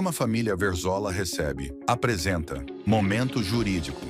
programa Família Verzola Recebe apresenta Momento Jurídico.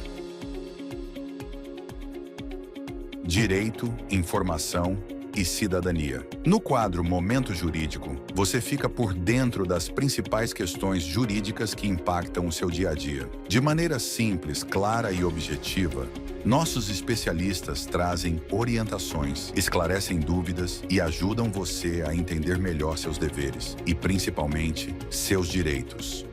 Direito, informação e cidadania. No quadro Momento Jurídico, você fica por dentro das principais questões jurídicas que impactam o seu dia a dia. De maneira simples, clara e objetiva, nossos especialistas trazem orientações, esclarecem dúvidas e ajudam você a entender melhor seus deveres e, principalmente, seus direitos.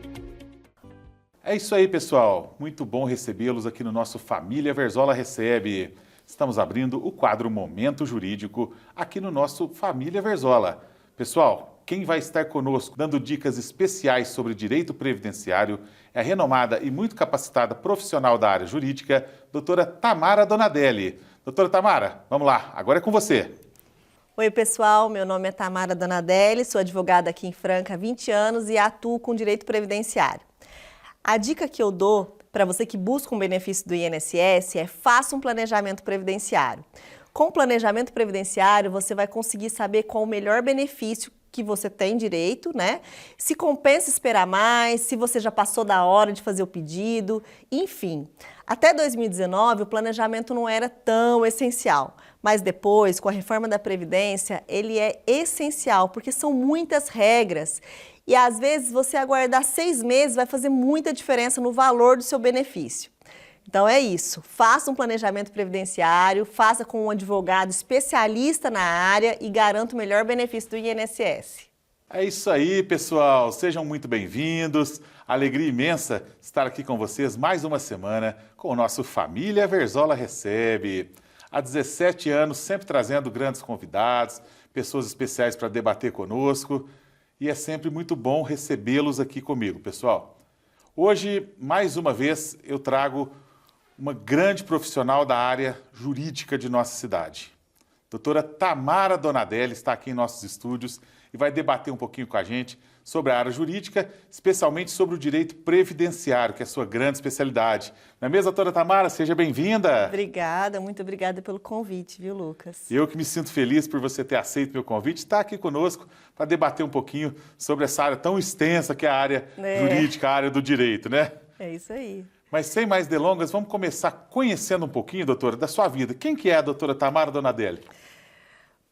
É isso aí, pessoal. Muito bom recebê-los aqui no nosso Família Verzola Recebe. Estamos abrindo o quadro Momento Jurídico aqui no nosso Família Verzola. Pessoal, quem vai estar conosco dando dicas especiais sobre direito previdenciário é a renomada e muito capacitada profissional da área jurídica, doutora Tamara Donadelli. Doutora Tamara, vamos lá, agora é com você. Oi, pessoal, meu nome é Tamara Donadelli, sou advogada aqui em Franca há 20 anos e atuo com direito previdenciário. A dica que eu dou para você que busca um benefício do INSS é faça um planejamento previdenciário. Com o planejamento previdenciário, você vai conseguir saber qual o melhor benefício que você tem direito, né? Se compensa esperar mais, se você já passou da hora de fazer o pedido, enfim. Até 2019, o planejamento não era tão essencial, mas depois, com a reforma da Previdência, ele é essencial, porque são muitas regras. E às vezes você aguardar 6 meses vai fazer muita diferença no valor do seu benefício. Então é isso, faça um planejamento previdenciário, faça com um advogado especialista na área e garanta o melhor benefício do INSS. É isso aí, pessoal. Sejam muito bem-vindos. Alegria imensa estar aqui com vocês mais uma semana com o nosso Família Verzola Recebe. Há 17 anos, sempre trazendo grandes convidados, pessoas especiais para debater conosco. E é sempre muito bom recebê-los aqui comigo, pessoal. Hoje, mais uma vez, eu trago uma grande profissional da área jurídica de nossa cidade. Doutora Tamara Donadelli está aqui em nossos estúdios e vai debater um pouquinho com a gente sobre a área jurídica, especialmente sobre o direito previdenciário, que é a sua grande especialidade. Não é mesmo, doutora Tamara? Seja bem-vinda. Obrigada, muito obrigada pelo convite, viu, Lucas? Eu que me sinto feliz por você ter aceito meu convite, estar aqui conosco para debater um pouquinho sobre essa área tão extensa que é a área jurídica, a área do direito, né? É isso aí. Mas sem mais delongas, vamos começar conhecendo um pouquinho, doutora, da sua vida. Quem que é a doutora Tamara Donadelli?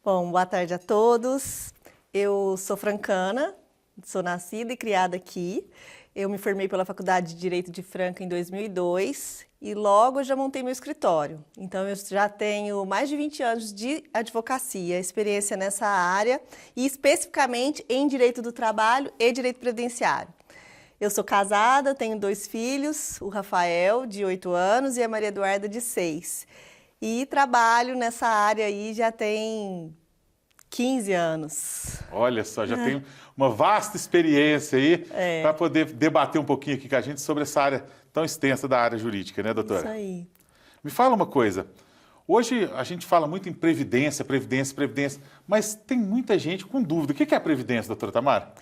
Bom, boa tarde a todos. Eu sou francana, sou nascida e criada aqui. Eu me formei pela Faculdade de Direito de Franca em 2002 e logo já montei meu escritório. Então, eu já tenho mais de 20 anos de advocacia, experiência nessa área e especificamente em direito do trabalho e direito previdenciário. Eu sou casada, tenho 2 filhos, o Rafael, de 8 anos, e a Maria Eduarda, de 6. E trabalho nessa área aí já tem 15 anos. Olha só, já tem uma vasta experiência aí para poder debater um pouquinho aqui com a gente sobre essa área tão extensa da área jurídica, né, doutora? Isso aí. Me fala uma coisa. Hoje a gente fala muito em previdência, mas tem muita gente com dúvida. O que é a previdência, doutora Tamara?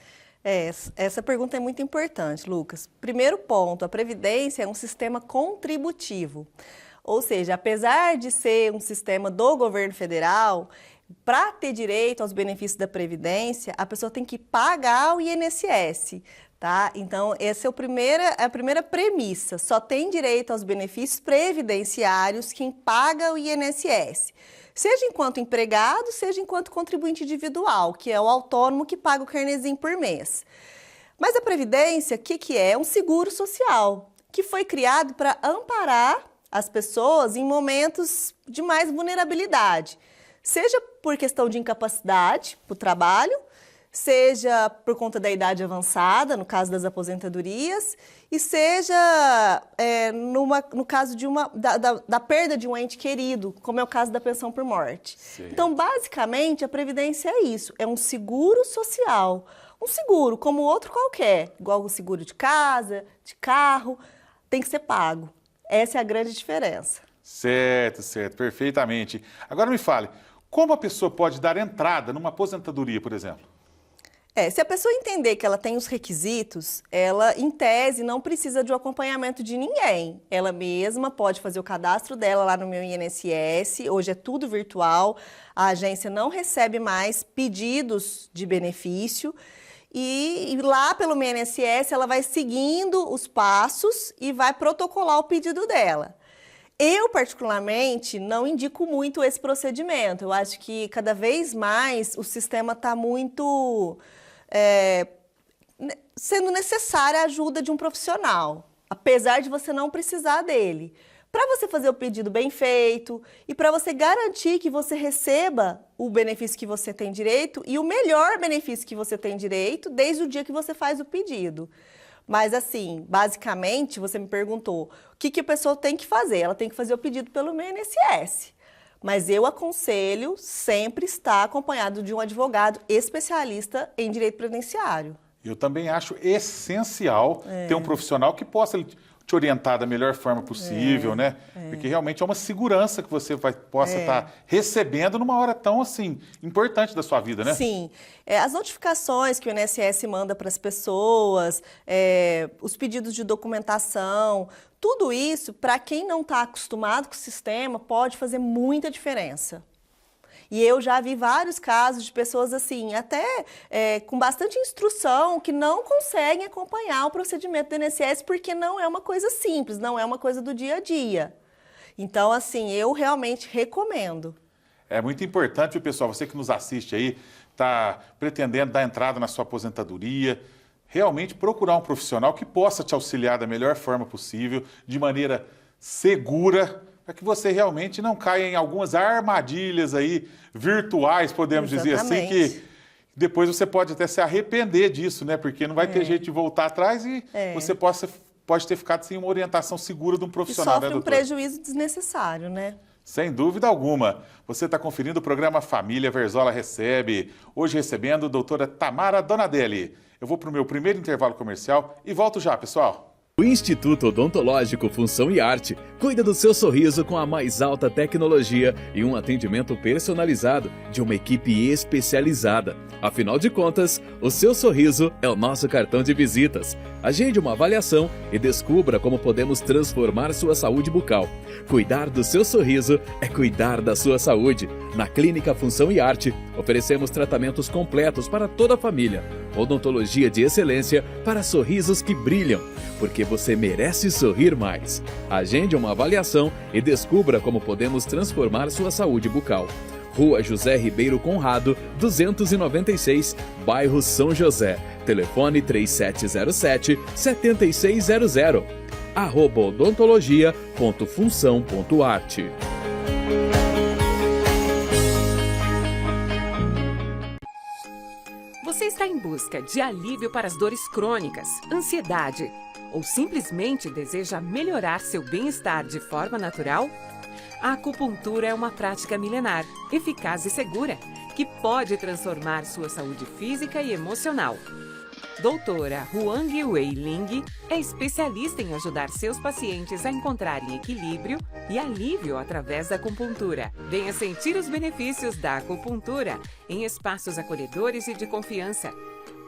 Essa pergunta é muito importante, Lucas. Primeiro ponto, a Previdência é um sistema contributivo. Ou seja, apesar de ser um sistema do governo federal, para ter direito aos benefícios da Previdência, a pessoa tem que pagar o INSS, tá? Então, essa é a primeira premissa. Só tem direito aos benefícios previdenciários quem paga o INSS. Seja enquanto empregado, seja enquanto contribuinte individual, que é o autônomo que paga o carnezinho por mês. Mas a Previdência, o que é? É um seguro social, que foi criado para amparar as pessoas em momentos de mais vulnerabilidade. Seja por questão de incapacidade para o trabalho, seja por conta da idade avançada, no caso das aposentadorias, e seja no caso da perda de um ente querido, como é o caso da pensão por morte. Sim. Então, basicamente, a Previdência é isso, é um seguro social. Um seguro, como outro qualquer, igual o seguro de casa, de carro, tem que ser pago. Essa é a grande diferença. Certo, perfeitamente. Agora me fale, como a pessoa pode dar entrada numa aposentadoria, por exemplo? Se a pessoa entender que ela tem os requisitos, ela, em tese, não precisa de um acompanhamento de ninguém. Ela mesma pode fazer o cadastro dela lá no meu INSS, hoje é tudo virtual, a agência não recebe mais pedidos de benefício e lá pelo INSS ela vai seguindo os passos e vai protocolar o pedido dela. Eu, particularmente, não indico muito esse procedimento. Eu acho que cada vez mais o sistema está muito sendo necessária a ajuda de um profissional, apesar de você não precisar dele. Para você fazer o pedido bem feito e para você garantir que você receba o benefício que você tem direito e o melhor benefício que você tem direito desde o dia que você faz o pedido. Mas assim, basicamente, você me perguntou o que a pessoa tem que fazer. Ela tem que fazer o pedido pelo INSS. Mas eu aconselho sempre estar acompanhado de um advogado especialista em direito previdenciário. Eu também acho essencial ter um profissional que possa te orientar da melhor forma possível, né? Porque realmente é uma segurança que você possa estar recebendo numa hora tão, assim, importante da sua vida, né? Sim. As notificações que o INSS manda para as pessoas, os pedidos de documentação, tudo isso, para quem não está acostumado com o sistema, pode fazer muita diferença. E eu já vi vários casos de pessoas assim, até com bastante instrução, que não conseguem acompanhar o procedimento do INSS porque não é uma coisa simples, não é uma coisa do dia a dia. Então, assim, eu realmente recomendo. É muito importante, pessoal, você que nos assiste aí, está pretendendo dar entrada na sua aposentadoria, realmente procurar um profissional que possa te auxiliar da melhor forma possível, de maneira segura, para que você realmente não caia em algumas armadilhas aí virtuais, podemos dizer assim, que depois você pode até se arrepender disso, né? Porque não vai ter jeito de voltar atrás e você pode ter ficado sem uma orientação segura de um profissional, né, doutor? E sofre um prejuízo desnecessário, né? Sem dúvida alguma. Você está conferindo o programa Família Verzola Recebe. Hoje recebendo a doutora Tamara Donadelli. Eu vou para o meu primeiro intervalo comercial e volto já, pessoal. O Instituto Odontológico Função e Arte cuida do seu sorriso com a mais alta tecnologia e um atendimento personalizado de uma equipe especializada. Afinal de contas, o seu sorriso é o nosso cartão de visitas. Agende uma avaliação e descubra como podemos transformar sua saúde bucal. Cuidar do seu sorriso é cuidar da sua saúde. Na Clínica Função e Arte, oferecemos tratamentos completos para toda a família. Odontologia de excelência para sorrisos que brilham, porque você merece sorrir mais. Agende uma avaliação e descubra como podemos transformar sua saúde bucal. Rua José Ribeiro Conrado, 296, bairro São José. Telefone 3707-7600. @odontologia.função.arte. Você está em busca de alívio para as dores crônicas, ansiedade ou simplesmente deseja melhorar seu bem-estar de forma natural? A acupuntura é uma prática milenar, eficaz e segura, que pode transformar sua saúde física e emocional. Doutora Huang Wei Ling é especialista em ajudar seus pacientes a encontrarem equilíbrio e alívio através da acupuntura. Venha sentir os benefícios da acupuntura em espaços acolhedores e de confiança.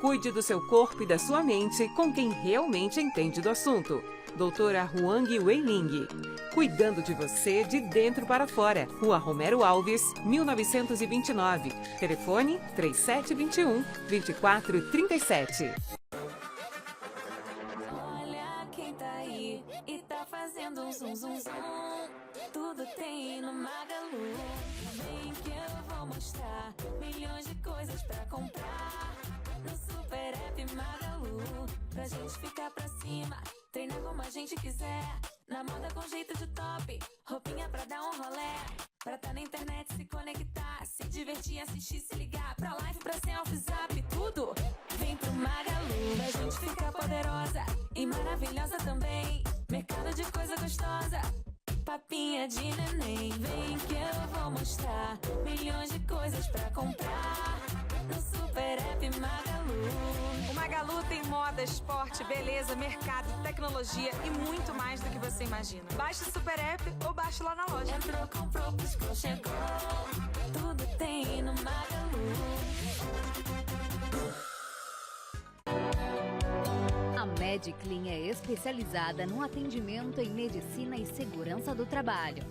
Cuide do seu corpo e da sua mente com quem realmente entende do assunto. Doutora Huang Wei Ling. Cuidando de você de dentro para fora. Rua Romero Alves, 1929. Telefone 3721-2437. Olha quem tá aí e tá fazendo um zum zum zum. Tudo tem no Magalu. Vem que eu vou mostrar milhões de coisas pra comprar. No Super App Magalu, pra gente ficar pra cima, treinar como a gente quiser. Na moda com jeito de top, roupinha pra dar um rolé. Pra tá na internet, se conectar, se divertir, assistir, se ligar. Pra live, pra selfie, zap, tudo vem pro Magalu. Pra gente ficar poderosa e maravilhosa também. Mercado de coisa gostosa, papinha de neném. Vem que eu vou mostrar milhões de coisas pra comprar. No Super App Magalu. O Magalu tem moda, esporte, beleza, mercado, tecnologia e muito mais do que você imagina. Baixe o Super App ou baixe lá na loja. Entrou, comprou, piscou, chegou. Tudo tem no Magalu. A Mediclin é especializada no atendimento em medicina e segurança do trabalho.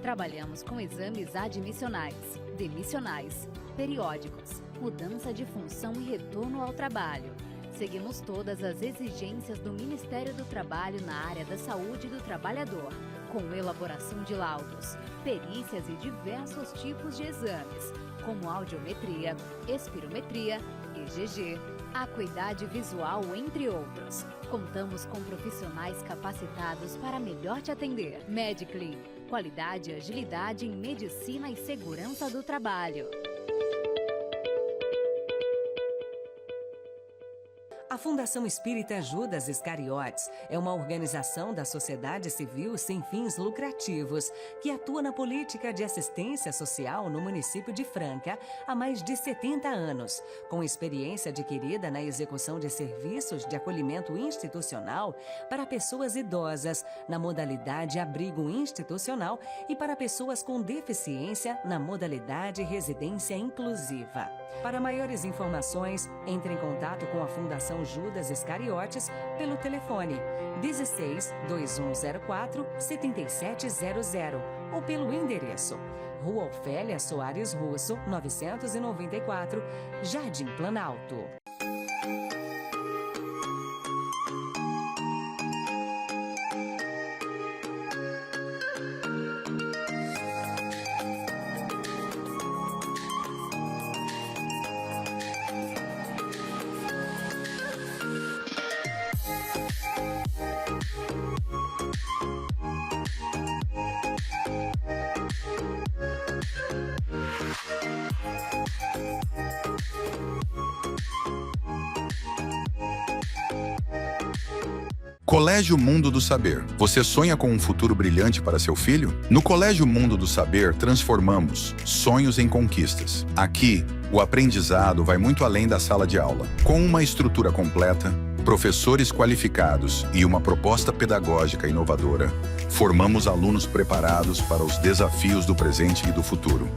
Trabalhamos com exames admissionais, demissionais, periódicos, mudança de função e retorno ao trabalho. Seguimos todas as exigências do Ministério do Trabalho na área da saúde do trabalhador, com elaboração de laudos, perícias e diversos tipos de exames, como audiometria, espirometria, EGG, acuidade visual, entre outros. Contamos com profissionais capacitados para melhor te atender. Mediclin, qualidade e agilidade em medicina e segurança do trabalho. A Fundação Espírita Judas Iscariotes é uma organização da sociedade civil sem fins lucrativos que atua na política de assistência social no município de Franca há mais de 70 anos, com experiência adquirida na execução de serviços de acolhimento institucional para pessoas idosas na modalidade abrigo institucional e para pessoas com deficiência na modalidade residência inclusiva. Para maiores informações, entre em contato com a Fundação Judas Iscariotes pelo telefone 16 2104 7700 ou pelo endereço Rua Ofélia Soares Russo, 994, Jardim Planalto. Colégio Mundo do Saber. Você sonha com um futuro brilhante para seu filho? No Colégio Mundo do Saber, transformamos sonhos em conquistas. Aqui, o aprendizado vai muito além da sala de aula. Com uma estrutura completa, professores qualificados e uma proposta pedagógica inovadora, formamos alunos preparados para os desafios do presente e do futuro.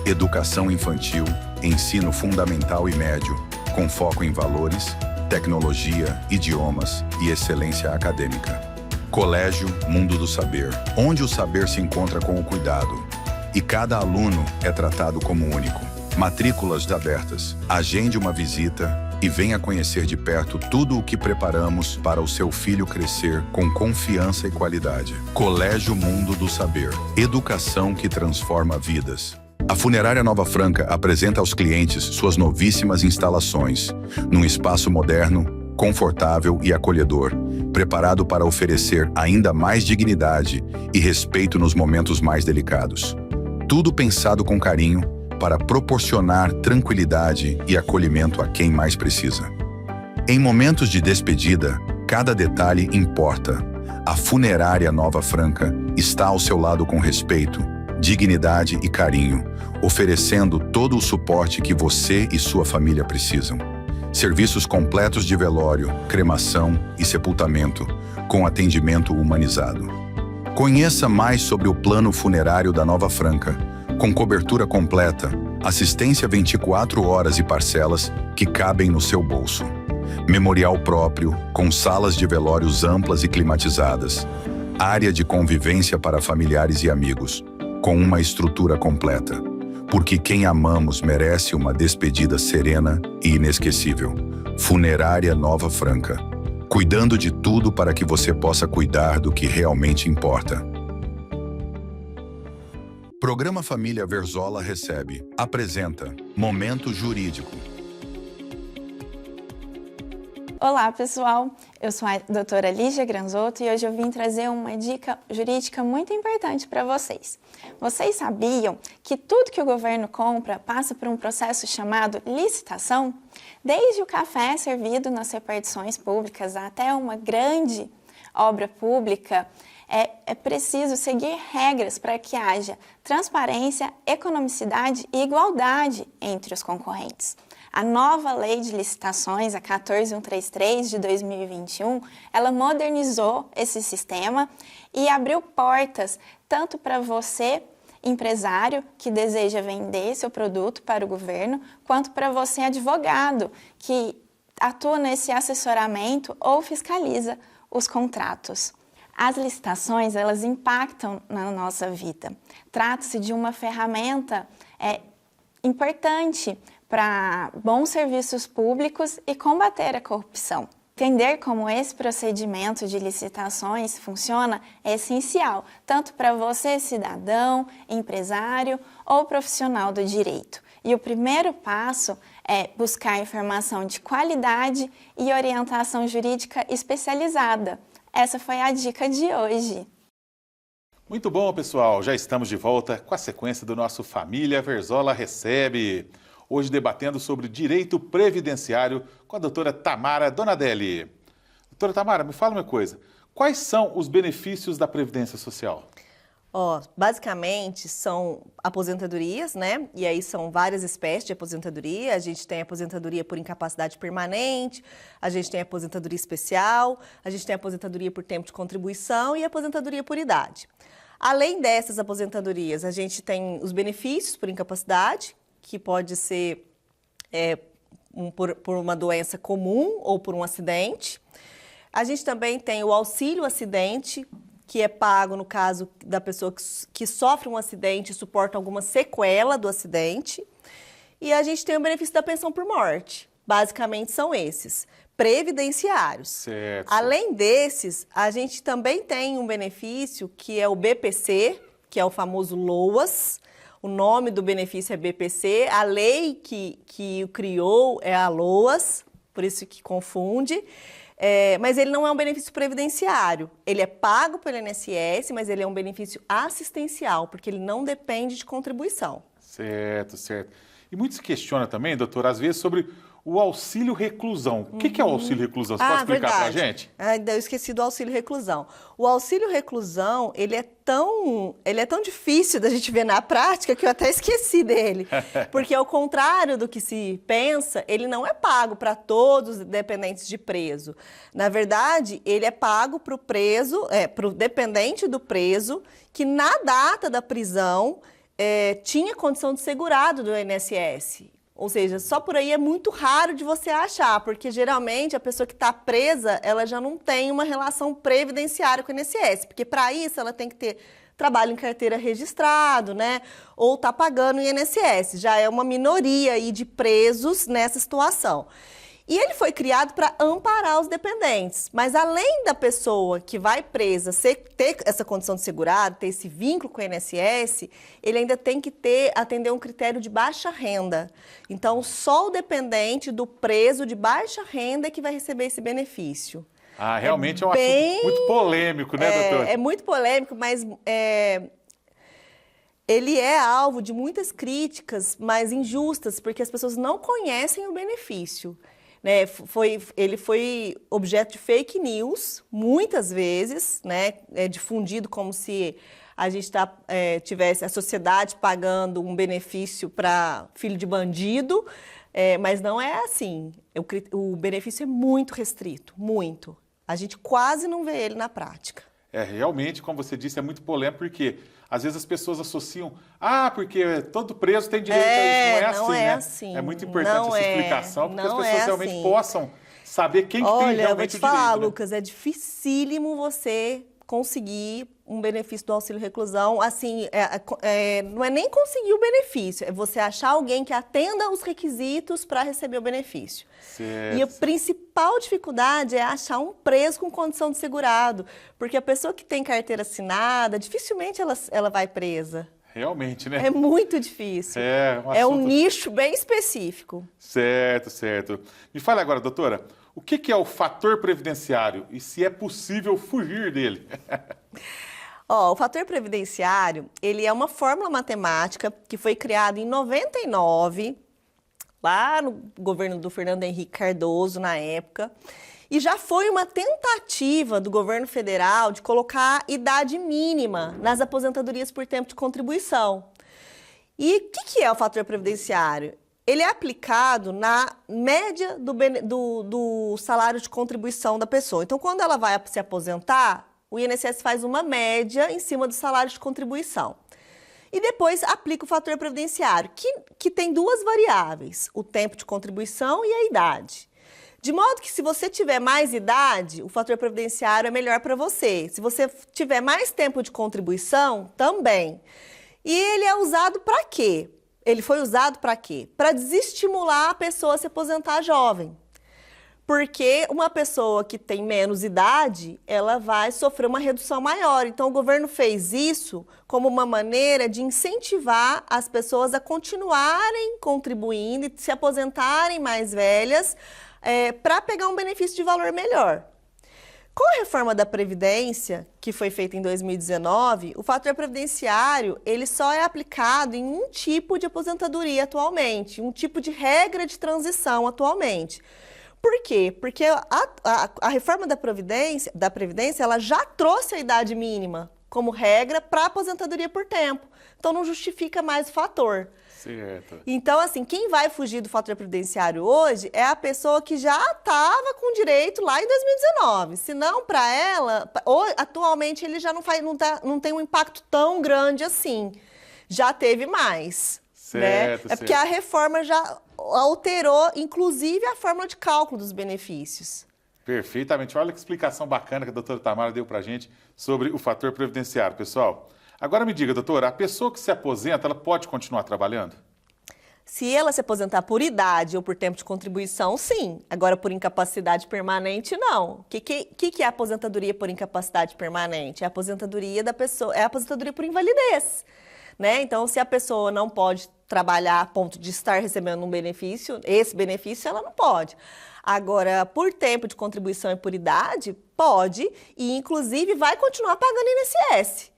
Educação infantil, ensino fundamental e médio, com foco em valores, tecnologia, idiomas e excelência acadêmica. Colégio Mundo do Saber, onde o saber se encontra com o cuidado. E cada aluno é tratado como único. Matrículas abertas. Agende uma visita e venha conhecer de perto tudo o que preparamos para o seu filho crescer com confiança e qualidade. Colégio Mundo do Saber. Educação que transforma vidas. A Funerária Nova Franca apresenta aos clientes suas novíssimas instalações, num espaço moderno, confortável e acolhedor, preparado para oferecer ainda mais dignidade e respeito nos momentos mais delicados. Tudo pensado com carinho para proporcionar tranquilidade e acolhimento a quem mais precisa. Em momentos de despedida, cada detalhe importa. A Funerária Nova Franca está ao seu lado com respeito, dignidade e carinho, oferecendo todo o suporte que você e sua família precisam. Serviços completos de velório, cremação e sepultamento, com atendimento humanizado. Conheça mais sobre o plano funerário da Nova Franca, com cobertura completa, assistência 24 horas e parcelas que cabem no seu bolso. Memorial próprio, com salas de velórios amplas e climatizadas. Área de convivência para familiares e amigos, com uma estrutura completa. Porque quem amamos merece uma despedida serena e inesquecível. Funerária Nova Franca. Cuidando de tudo para que você possa cuidar do que realmente importa. Programa Família Verzola recebe. Apresenta Momento Jurídico. Olá, pessoal. Eu sou a doutora Lígia Granzotto e hoje eu vim trazer uma dica jurídica muito importante para vocês. Vocês sabiam que tudo que o governo compra passa por um processo chamado licitação? Desde o café servido nas repartições públicas até uma grande obra pública, é preciso seguir regras para que haja transparência, economicidade e igualdade entre os concorrentes. A nova lei de licitações, a 14133 de 2021, ela modernizou esse sistema e abriu portas tanto para você, empresário, que deseja vender seu produto para o governo, quanto para você, advogado, que atua nesse assessoramento ou fiscaliza os contratos. As licitações, elas impactam na nossa vida. Trata-se de uma ferramenta importante para bons serviços públicos e combater a corrupção. Entender como esse procedimento de licitações funciona é essencial, tanto para você, cidadão, empresário ou profissional do direito. E o primeiro passo é buscar informação de qualidade e orientação jurídica especializada. Essa foi a dica de hoje. Muito bom, pessoal. Já estamos de volta com a sequência do nosso Família Verzola Recebe. Hoje debatendo sobre direito previdenciário com a doutora Tamara Donadelli. Doutora Tamara, me fala uma coisa. Quais são os benefícios da Previdência Social? Basicamente são aposentadorias, né? E aí são várias espécies de aposentadoria. A gente tem aposentadoria por incapacidade permanente, a gente tem aposentadoria especial, a gente tem aposentadoria por tempo de contribuição e aposentadoria por idade. Além dessas aposentadorias, a gente tem os benefícios por incapacidade, que pode ser por uma doença comum ou por um acidente. A gente também tem o auxílio acidente, que é pago no caso da pessoa que sofre um acidente e suporta alguma sequela do acidente. E a gente tem o benefício da pensão por morte. Basicamente são esses, previdenciários. Certo. Além desses, a gente também tem um benefício que é o BPC, que é o famoso LOAS. O nome do benefício é BPC, a lei que o criou é a LOAS, por isso que confunde. Mas ele não é um benefício previdenciário. Ele é pago pelo INSS, mas ele é um benefício assistencial, porque ele não depende de contribuição. Certo, certo. E muito se questiona também, doutora, às vezes sobre o auxílio reclusão. O que é o auxílio reclusão? Você pode explicar para a gente? Eu esqueci do auxílio reclusão. O auxílio reclusão, ele é tão difícil da gente ver na prática que eu até esqueci dele. Porque ao contrário do que se pensa, ele não é pago para todos os dependentes de preso. Na verdade, ele é pago para o preso, para o dependente do preso, que na data da prisão tinha condição de segurado do INSS. Ou seja, só por aí é muito raro de você achar, porque geralmente a pessoa que está presa, ela já não tem uma relação previdenciária com o INSS, porque para isso ela tem que ter trabalho em carteira registrado, né? Ou tá pagando o INSS. Já é uma minoria aí de presos nessa situação. E ele foi criado para amparar os dependentes. Mas além da pessoa que vai presa ter essa condição de segurado, ter esse vínculo com o INSS, ele ainda tem que atender um critério de baixa renda. Então, só o dependente do preso de baixa renda é que vai receber esse benefício. Realmente é um assunto muito polêmico, né, doutora? É muito polêmico, mas ele é alvo de muitas críticas, mas injustas, porque as pessoas não conhecem o benefício. Né, ele foi objeto de fake news, muitas vezes, né, difundido como se a gente tivesse a sociedade pagando um benefício para filho de bandido, mas não é assim. O benefício é muito restrito, muito. A gente quase não vê ele na prática. Realmente, como você disse, é muito polêmico, porque às vezes as pessoas associam, porque todo preso tem direito a isso. Não é assim. É muito importante essa explicação, porque as pessoas realmente possam saber quem tem realmente o direito. Olha, eu vou te falar, Lucas, é dificílimo você conseguir um benefício do auxílio reclusão, assim, não é nem conseguir o benefício, é você achar alguém que atenda os requisitos para receber o benefício. Certo. E a principal dificuldade é achar um preso com condição de segurado, porque a pessoa que tem carteira assinada, dificilmente ela vai presa. Realmente, né? É muito difícil. É um nicho bem específico. Certo, certo. Me fale agora, doutora, o que é o fator previdenciário e se é possível fugir dele? O fator previdenciário, ele é uma fórmula matemática que foi criada em 99, lá no governo do Fernando Henrique Cardoso, na época, e já foi uma tentativa do governo federal de colocar idade mínima nas aposentadorias por tempo de contribuição. E o que é o fator previdenciário? Ele é aplicado na média do salário de contribuição da pessoa. Então, quando ela vai se aposentar, o INSS faz uma média em cima do salário de contribuição. E depois aplica o fator previdenciário, que tem duas variáveis, o tempo de contribuição e a idade. De modo que se você tiver mais idade, o fator previdenciário é melhor para você. Se você tiver mais tempo de contribuição, também. E ele é usado para quê? Ele foi usado para quê? Para desestimular a pessoa a se aposentar jovem. Porque uma pessoa que tem menos idade, ela vai sofrer uma redução maior. Então, o governo fez isso como uma maneira de incentivar as pessoas a continuarem contribuindo e se aposentarem mais velhas para pegar um benefício de valor melhor. Com a reforma da Previdência, que foi feita em 2019, o fator previdenciário ele só é aplicado em um tipo de aposentadoria atualmente, um tipo de regra de transição atualmente. Por quê? Porque a reforma da Previdência ela já trouxe a idade mínima como regra para a aposentadoria por tempo. Então, não justifica mais o fator. Certo. Então, assim, quem vai fugir do fator previdenciário hoje é a pessoa que já estava com direito lá em 2019. Se não, para ela, atualmente ele já não tem um impacto tão grande assim. Já teve mais. Certo, né? É porque a reforma já alterou, inclusive, a fórmula de cálculo dos benefícios. Perfeitamente. Olha que explicação bacana que a doutora Tamara deu para a gente sobre o fator previdenciário, pessoal. Agora me diga, doutora, a pessoa que se aposenta, ela pode continuar trabalhando? Se ela se aposentar por idade ou por tempo de contribuição, sim. Agora, por incapacidade permanente, não. O que é a aposentadoria por incapacidade permanente? É a aposentadoria da pessoa, é a aposentadoria por invalidez. Né? Então, se a pessoa não pode trabalhar a ponto de estar recebendo um benefício, esse benefício ela não pode. Agora, por tempo de contribuição e por idade, pode e, inclusive, vai continuar pagando INSS.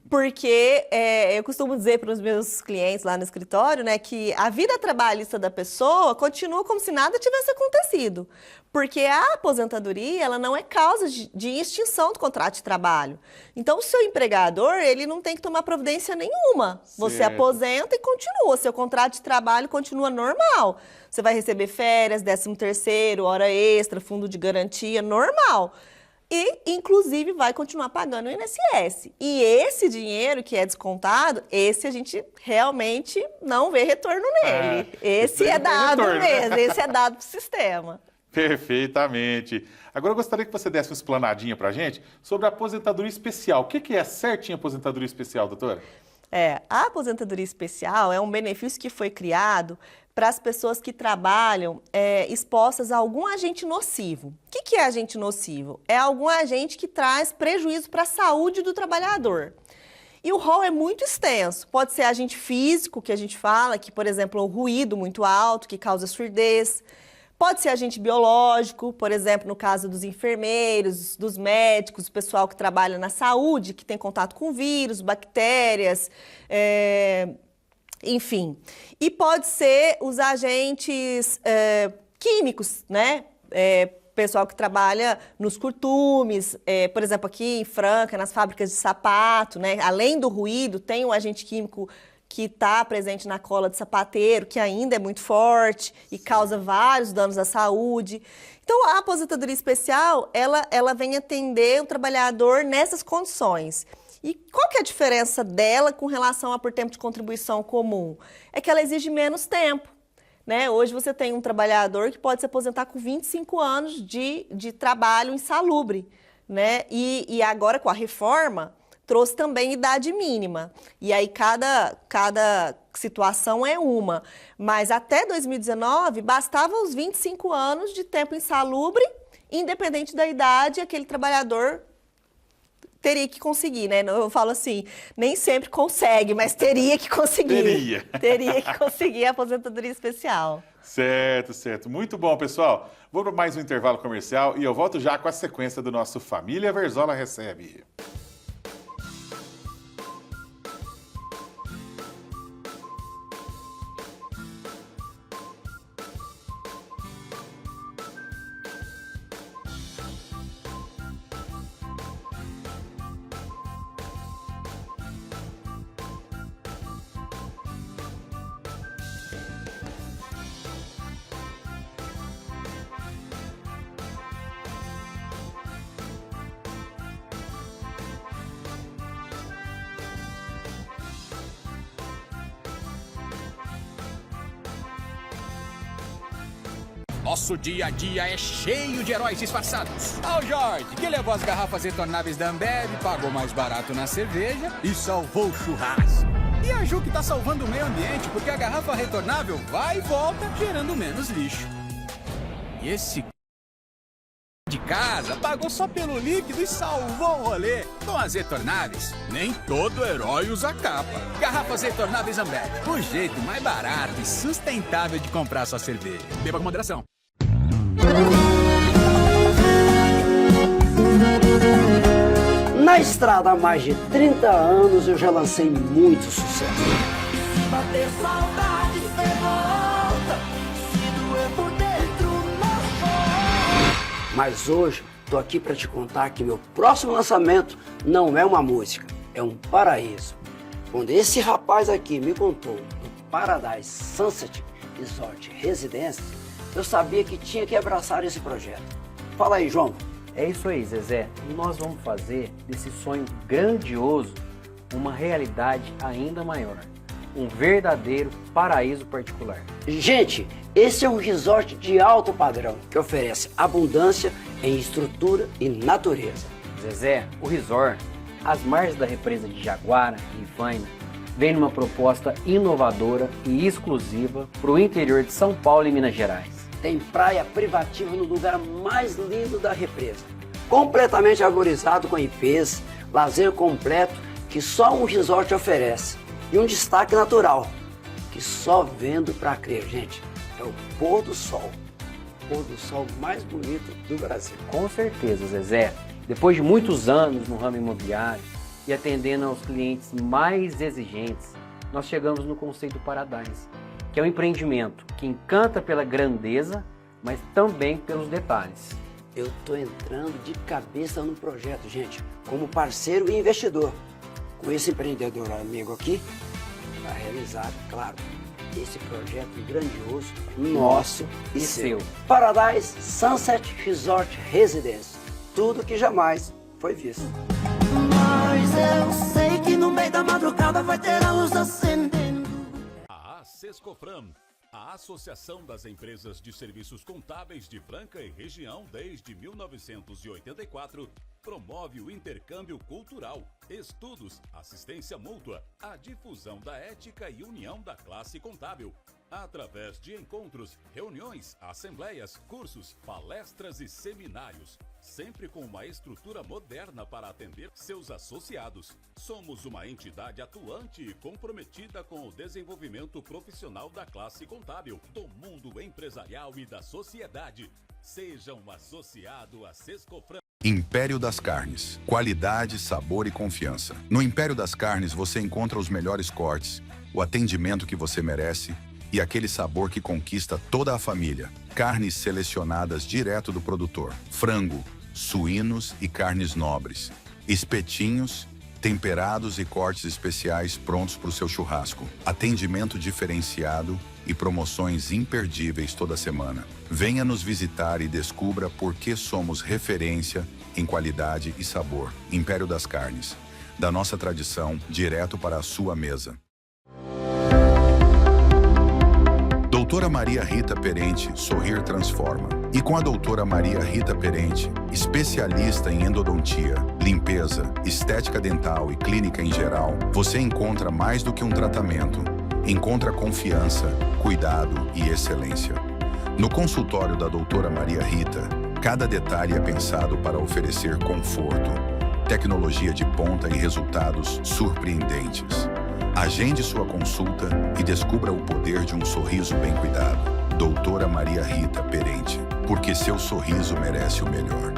Porque eu costumo dizer para os meus clientes lá no escritório, né, que a vida trabalhista da pessoa continua como se nada tivesse acontecido. Porque a aposentadoria, ela não é causa de extinção do contrato de trabalho. Então, o seu empregador, ele não tem que tomar providência nenhuma. Você aposenta e continua. Seu contrato de trabalho continua normal. Você vai receber férias, 13º, hora extra, fundo de garantia, normal. E, inclusive, vai continuar pagando o INSS. E esse dinheiro que é descontado, esse a gente realmente não vê retorno nele. Esse é dado mesmo, esse é dado para o sistema. Perfeitamente. Agora eu gostaria que você desse uma explanadinha para a gente sobre a aposentadoria especial. O que é certinho a aposentadoria especial, doutora? A aposentadoria especial é um benefício que foi criado para as pessoas que trabalham expostas a algum agente nocivo. O que é agente nocivo? É algum agente que traz prejuízo para a saúde do trabalhador. E o rol é muito extenso. Pode ser agente físico, que a gente fala, que, por exemplo, o ruído muito alto, que causa surdez. Pode ser agente biológico, por exemplo, no caso dos enfermeiros, dos médicos, o pessoal que trabalha na saúde, que tem contato com vírus, bactérias, enfim. E pode ser os agentes químicos, né? Pessoal que trabalha nos curtumes, por exemplo, aqui em Franca, nas fábricas de sapato, né? Além do ruído, tem um agente químico que está presente na cola de sapateiro, que ainda é muito forte e causa vários danos à saúde. Então, a aposentadoria especial, ela vem atender o trabalhador nessas condições. E qual que é a diferença dela com relação a por tempo de contribuição comum? É que ela exige menos tempo. Né? Hoje você tem um trabalhador que pode se aposentar com 25 anos de trabalho insalubre. Né? E agora, com a reforma, trouxe também idade mínima. E aí cada situação é uma. Mas até 2019, bastava os 25 anos de tempo insalubre, independente da idade, aquele trabalhador teria que conseguir, né? Eu falo assim, nem sempre consegue, mas teria que conseguir. Teria que conseguir a aposentadoria especial. Certo, certo. Muito bom, pessoal. Vou para mais um intervalo comercial e eu volto já com a sequência do nosso Família Verzola Recebe. Nosso dia a dia é cheio de heróis disfarçados. Ao Jorge, que levou as garrafas retornáveis da Ambev, pagou mais barato na cerveja e salvou o churrasco. E a Ju, que tá salvando o meio ambiente, porque a garrafa retornável vai e volta, gerando menos lixo. E esse de casa pagou só pelo líquido e salvou o rolê. Com as retornáveis, nem todo herói usa capa. Garrafas retornáveis Ambev, o jeito mais barato e sustentável de comprar sua cerveja. Beba com moderação. Na estrada há mais de 30 anos eu já lancei muito sucesso. Se bater saudade, cê volta. Se doer por dentro, não volta. Mas hoje tô aqui para te contar que meu próximo lançamento não é uma música, é um paraíso. Quando esse rapaz aqui me contou do Paradise Sunset Resort Residência, eu sabia que tinha que abraçar esse projeto. Fala aí, João. É isso aí, Zezé. Nós vamos fazer desse sonho grandioso uma realidade ainda maior. Um verdadeiro paraíso particular. Gente, esse é um resort de alto padrão que oferece abundância em estrutura e natureza. Zezé, o resort, às margens da represa de Jaguara e Rifaina, vem numa proposta inovadora e exclusiva para o interior de São Paulo e Minas Gerais. Tem praia privativa no lugar mais lindo da represa, completamente arborizado com ipês, lazer completo que só um resort oferece e um destaque natural que só vendo pra crer, gente, é o pôr do sol mais bonito do Brasil. Com certeza, Zezé. Depois de muitos anos no ramo imobiliário e atendendo aos clientes mais exigentes, nós chegamos no conceito Paradise, que é um empreendimento que encanta pela grandeza, mas também pelos detalhes. Eu tô entrando de cabeça no projeto, gente, como parceiro e investidor. Com esse empreendedor amigo aqui, para realizar, claro, esse projeto grandioso, nosso e seu. Paradise Sunset Resort Residence. Tudo que jamais foi visto. Mas eu sei que no meio da madrugada vai ter a luz acendendo. A Sescofran, a Associação das Empresas de Serviços Contábeis de Franca e Região desde 1984, promove o intercâmbio cultural, estudos, assistência mútua, a difusão da ética e união da classe contábil, através de encontros, reuniões, assembleias, cursos, palestras e seminários, sempre com uma estrutura moderna para atender seus associados. Somos uma entidade atuante e comprometida com o desenvolvimento profissional da classe contábil, do mundo empresarial e da sociedade. Seja um associado a Sescofran. Império das Carnes. Qualidade, sabor e confiança. No Império das Carnes você encontra os melhores cortes, o atendimento que você merece e aquele sabor que conquista toda a família. Carnes selecionadas direto do produtor. Frango, suínos e carnes nobres. Espetinhos, temperados e cortes especiais prontos para o seu churrasco. Atendimento diferenciado e promoções imperdíveis toda semana. Venha nos visitar e descubra por que somos referência em qualidade e sabor. Império das Carnes. Da nossa tradição, direto para a sua mesa. Doutora Maria Rita Perente, Sorrir Transforma. E com a doutora Maria Rita Perente, especialista em endodontia, limpeza, estética dental e clínica em geral, você encontra mais do que um tratamento. Encontra confiança, cuidado e excelência. No consultório da doutora Maria Rita, cada detalhe é pensado para oferecer conforto, tecnologia de ponta e resultados surpreendentes. Agende sua consulta e descubra o poder de um sorriso bem cuidado. Doutora Maria Rita Perente, porque seu sorriso merece o melhor.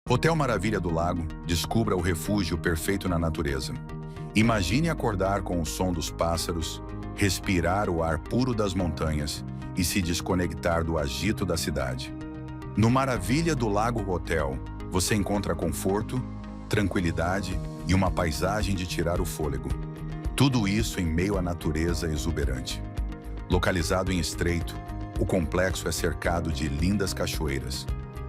Hotel Maravilha do Lago, descubra o refúgio perfeito na natureza. Imagine acordar com o som dos pássaros, respirar o ar puro das montanhas e se desconectar do agito da cidade. No Maravilha do Lago Hotel, você encontra conforto, tranquilidade e uma paisagem de tirar o fôlego. Tudo isso em meio à natureza exuberante. Localizado em Estreito, o complexo é cercado de lindas cachoeiras.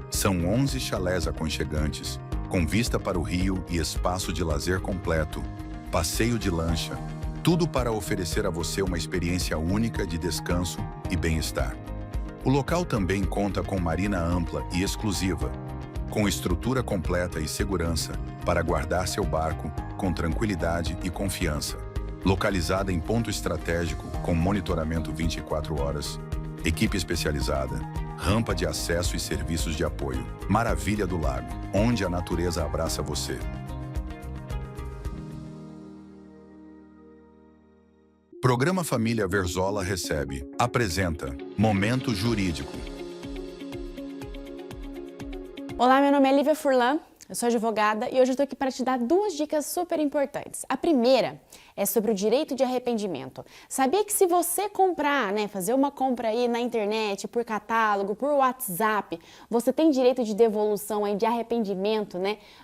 São 11 chalés aconchegantes, com vista para o rio e espaço de lazer completo, passeio de lancha, Tudo para oferecer a você uma experiência única de descanso e bem-estar. O local também conta com marina ampla e exclusiva, com estrutura completa e segurança para guardar seu barco com tranquilidade e confiança. Localizada em ponto estratégico com monitoramento 24 horas, equipe especializada, rampa de acesso e serviços de apoio. Maravilha do Lago, onde a natureza abraça você. Programa Família Verzola recebe, apresenta Momento Jurídico. Olá, meu nome é Lívia Furlan, eu sou advogada e hoje eu estou aqui para te dar 2 dicas super importantes. A primeira é sobre o direito de arrependimento. Sabia que se você comprar, fazer uma compra aí na internet, por catálogo, por WhatsApp, você tem direito de devolução aí de arrependimento,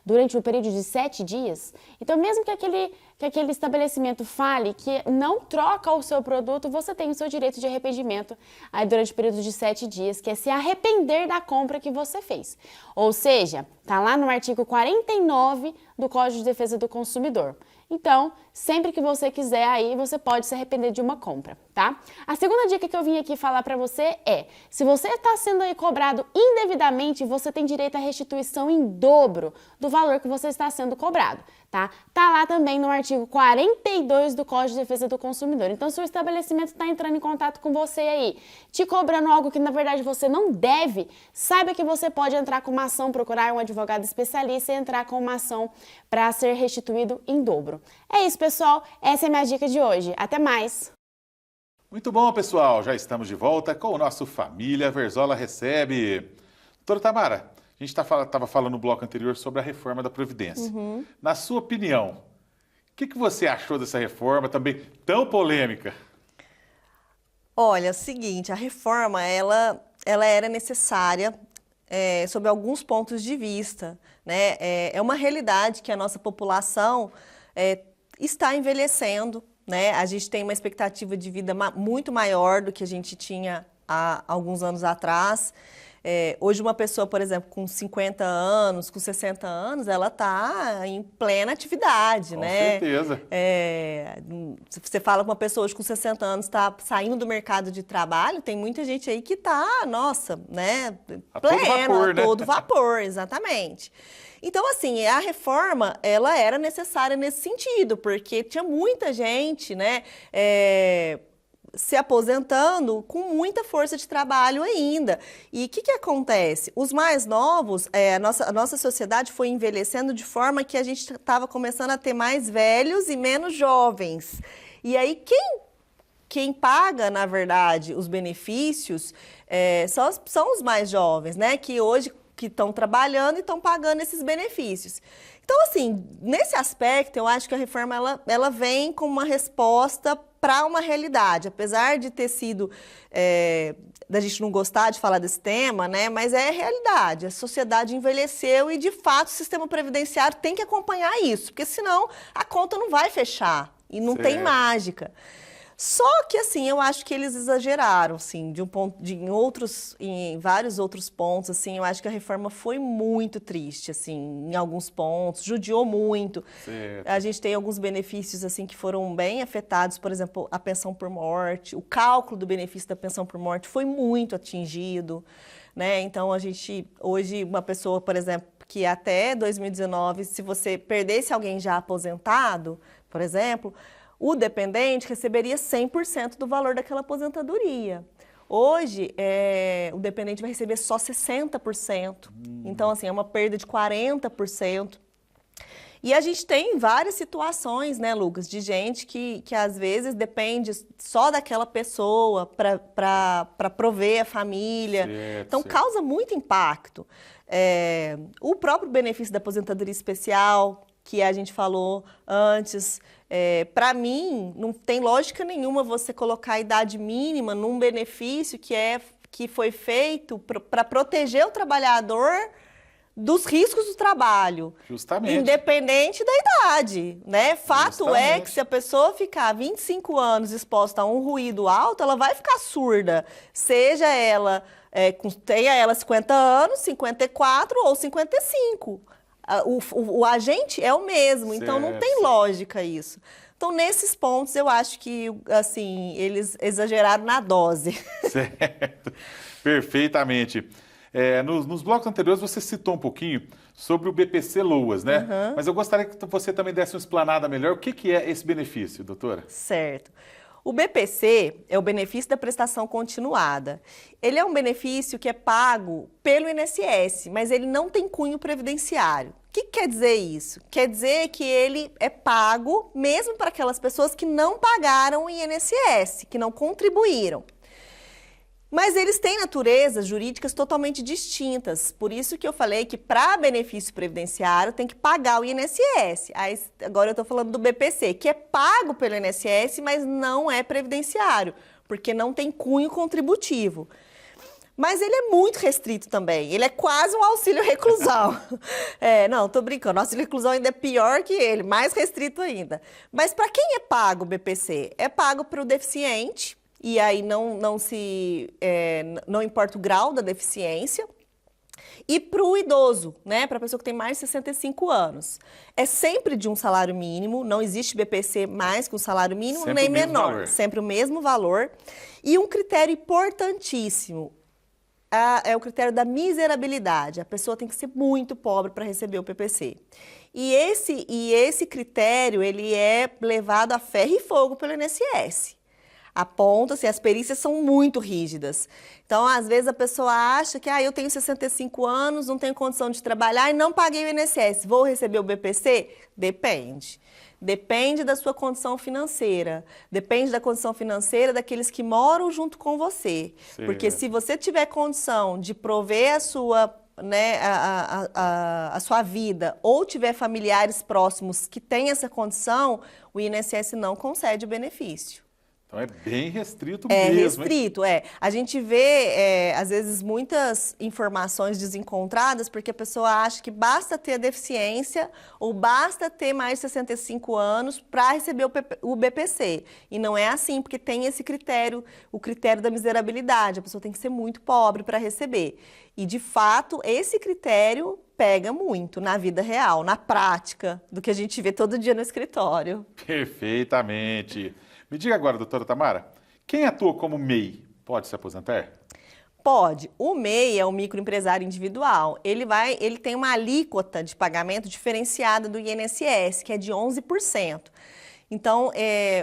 durante um período de 7 dias? Então, mesmo que aquele estabelecimento fale que não troca o seu produto, você tem o seu direito de arrependimento aí durante o período de 7 dias, que é se arrepender da compra que você fez. Ou seja, tá lá no artigo 49 do Código de Defesa do Consumidor. Então, sempre que você quiser aí, você pode se arrepender de uma compra, tá? A segunda dica que eu vim aqui falar pra você é, se você está sendo aí cobrado indevidamente, você tem direito à restituição em dobro do valor que você está sendo cobrado, tá? Tá lá também no artigo 42 do Código de Defesa do Consumidor. Então, se o estabelecimento está entrando em contato com você aí, te cobrando algo que na verdade você não deve, saiba que você pode entrar com uma ação, procurar um advogado especialista e entrar com uma ação para ser restituído em dobro. É isso, pessoal. Essa é a minha dica de hoje. Até mais! Muito bom, pessoal. Já estamos de volta com o nosso Família Verzola Recebe. Doutora Tamara, a gente estava falando no bloco anterior sobre a reforma da Previdência. Na sua opinião, o que você achou dessa reforma também tão polêmica? Olha, é o seguinte, a reforma, ela era necessária sob alguns pontos de vista, É uma realidade que a nossa população está envelhecendo, A gente tem uma expectativa de vida muito maior do que a gente tinha há alguns anos atrás. Hoje uma pessoa, por exemplo, com 50 anos, com 60 anos, ela está em plena atividade, Com certeza. Se você fala com uma pessoa hoje com 60 anos, está saindo do mercado de trabalho, tem muita gente aí que está, plena, todo vapor, exatamente. Então, assim, a reforma, ela era necessária nesse sentido, porque tinha muita gente, se aposentando com muita força de trabalho ainda. E o que acontece? Os mais novos, a nossa sociedade foi envelhecendo de forma que a gente estava começando a ter mais velhos e menos jovens. E aí, quem paga, na verdade, os benefícios são os mais jovens, que hoje que estão trabalhando e estão pagando esses benefícios. Então, assim, nesse aspecto, eu acho que a reforma ela vem com uma resposta para uma realidade, apesar de ter sido, da gente não gostar de falar desse tema, mas é realidade, a sociedade envelheceu e, de fato, o sistema previdenciário tem que acompanhar isso, porque senão a conta não vai fechar e não tem mágica. Só que, assim, eu acho que eles exageraram, assim, em vários outros pontos, assim, eu acho que a reforma foi muito triste, assim, em alguns pontos, judiou muito. Certo. A gente tem alguns benefícios, assim, que foram bem afetados, por exemplo, a pensão por morte, o cálculo do benefício da pensão por morte foi muito atingido, Então, hoje, uma pessoa, por exemplo, que até 2019, se você perdesse alguém já aposentado, por exemplo, o dependente receberia 100% do valor daquela aposentadoria. Hoje, o dependente vai receber só 60%. Então, assim, é uma perda de 40%. E a gente tem várias situações, Lucas, de gente que às vezes depende só daquela pessoa para prover a família. Certo, então, causa muito impacto. O próprio benefício da aposentadoria especial, que a gente falou antes, para mim, não tem lógica nenhuma você colocar a idade mínima num benefício que foi feito para proteger o trabalhador dos riscos do trabalho. Justamente. Independente da idade, Fato é que se a pessoa ficar 25 anos exposta a um ruído alto, ela vai ficar surda, seja ela, tenha ela 50 anos, 54 ou 55. O agente é o mesmo, então não tem lógica isso. Então, nesses pontos, eu acho que, assim, eles exageraram na dose. Certo, perfeitamente. Nos blocos anteriores você citou um pouquinho sobre o BPC Loas, né? Mas eu gostaria que você também desse uma explanada melhor. O que é esse benefício, doutora? Certo. O BPC é o benefício da prestação continuada. Ele é um benefício que é pago pelo INSS, mas ele não tem cunho previdenciário. O que quer dizer isso? Quer dizer que ele é pago mesmo para aquelas pessoas que não pagaram o INSS, que não contribuíram. Mas eles têm naturezas jurídicas totalmente distintas. Por isso que eu falei que para benefício previdenciário tem que pagar o INSS. Aí, agora eu estou falando do BPC, que é pago pelo INSS, mas não é previdenciário, porque não tem cunho contributivo. Mas ele é muito restrito também. Ele é quase um auxílio reclusão. Não, tô brincando. O auxílio reclusão ainda é pior que ele, mais restrito ainda. Mas para quem é pago o BPC? É pago para o deficiente, e aí não importa o grau da deficiência, e para o idoso, né, para a pessoa que tem mais de 65 anos. É sempre de um salário mínimo, não existe BPC mais que um salário mínimo, sempre nem menor, sempre o mesmo valor. E um critério importantíssimo é o critério da miserabilidade. A pessoa tem que ser muito pobre para receber o PPC. E esse critério ele é levado a ferro e fogo pelo INSS. Aponta-se, as perícias são muito rígidas. Então, às vezes, a pessoa acha que eu tenho 65 anos, não tenho condição de trabalhar e não paguei o INSS. Vou receber o BPC? Depende. Depende da sua condição financeira. Depende da condição financeira daqueles que moram junto com você. Sim. Porque se você tiver condição de prover a sua, né, a sua vida ou tiver familiares próximos que têm essa condição, o INSS não concede o benefício. Então é bem restrito mesmo. É restrito, A gente vê, às vezes, muitas informações desencontradas porque a pessoa acha que basta ter a deficiência ou basta ter mais de 65 anos para receber o BPC. E não é assim, porque tem esse critério, o critério da miserabilidade. A pessoa tem que ser muito pobre para receber. E, de fato, esse critério pega muito na vida real, na prática, do que a gente vê todo dia no escritório. Perfeitamente. Me diga agora, doutora Tamara, quem atua como MEI pode se aposentar? Pode. O MEI é o microempresário individual. Ele tem uma alíquota de pagamento diferenciada do INSS, que é de 11%. Então,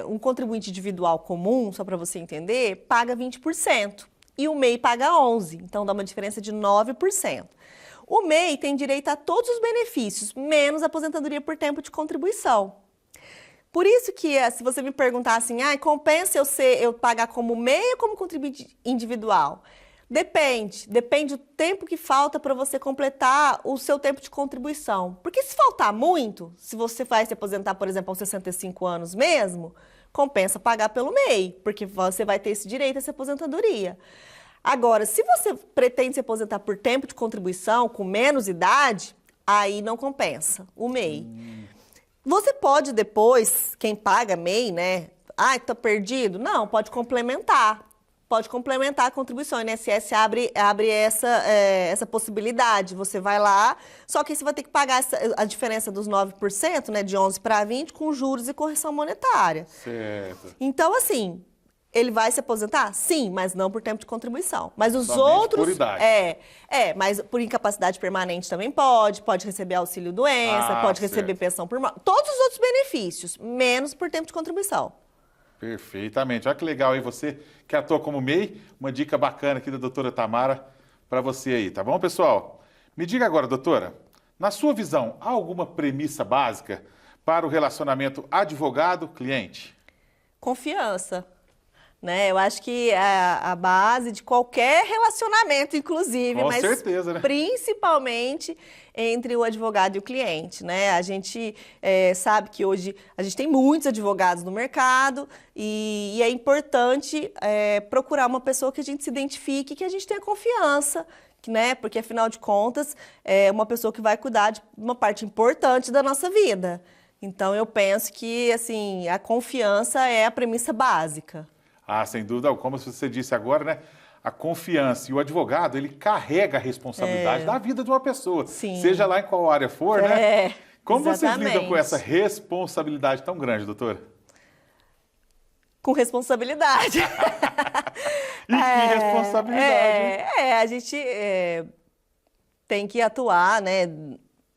um contribuinte individual comum, só para você entender, paga 20%. E o MEI paga 11%. Então, dá uma diferença de 9%. O MEI tem direito a todos os benefícios, menos a aposentadoria por tempo de contribuição. Por isso que, se você me perguntar assim, compensa eu pagar como MEI ou como contribuinte individual? Depende do tempo que falta para você completar o seu tempo de contribuição. Porque se faltar muito, se você vai se aposentar, por exemplo, aos 65 anos mesmo, compensa pagar pelo MEI, porque você vai ter esse direito a essa aposentadoria. Agora, se você pretende se aposentar por tempo de contribuição, com menos idade, aí não compensa o MEI. Você pode depois, quem paga MEI, né? Tá perdido? Não, pode complementar. Pode complementar a contribuição. O INSS abre essa possibilidade. Você vai lá, só que aí você vai ter que pagar a diferença dos 9%, né? De 11 para 20, com juros e correção monetária. Certo. Então, assim, ele vai se aposentar? Sim, mas não por tempo de contribuição. Mas os somente outros... por idade. Mas por incapacidade permanente também pode receber auxílio-doença, pode receber pensão por morte. Todos os outros benefícios, menos por tempo de contribuição. Perfeitamente. Olha que legal aí, você que atua como MEI, uma dica bacana aqui da doutora Tamara para você aí, tá bom, pessoal? Me diga agora, doutora, na sua visão, há alguma premissa básica para o relacionamento advogado-cliente? Confiança. Né? Eu acho que a base de qualquer relacionamento, inclusive, Com certeza, né? Principalmente entre o advogado e o cliente, né? A gente sabe que hoje a gente tem muitos advogados no mercado e é importante procurar uma pessoa que a gente se identifique, que a gente tenha confiança, né? Porque, afinal de contas, é uma pessoa que vai cuidar de uma parte importante da nossa vida. Então, eu penso que, assim, a confiança é a premissa básica. Sem dúvida, como você disse agora, né? A confiança. E o advogado, ele carrega a responsabilidade da vida de uma pessoa. Sim. Seja lá em qual área for, né? Como Exatamente. vocês lidam com essa responsabilidade tão grande, doutora? Com responsabilidade. E que responsabilidade. A gente tem que atuar, né?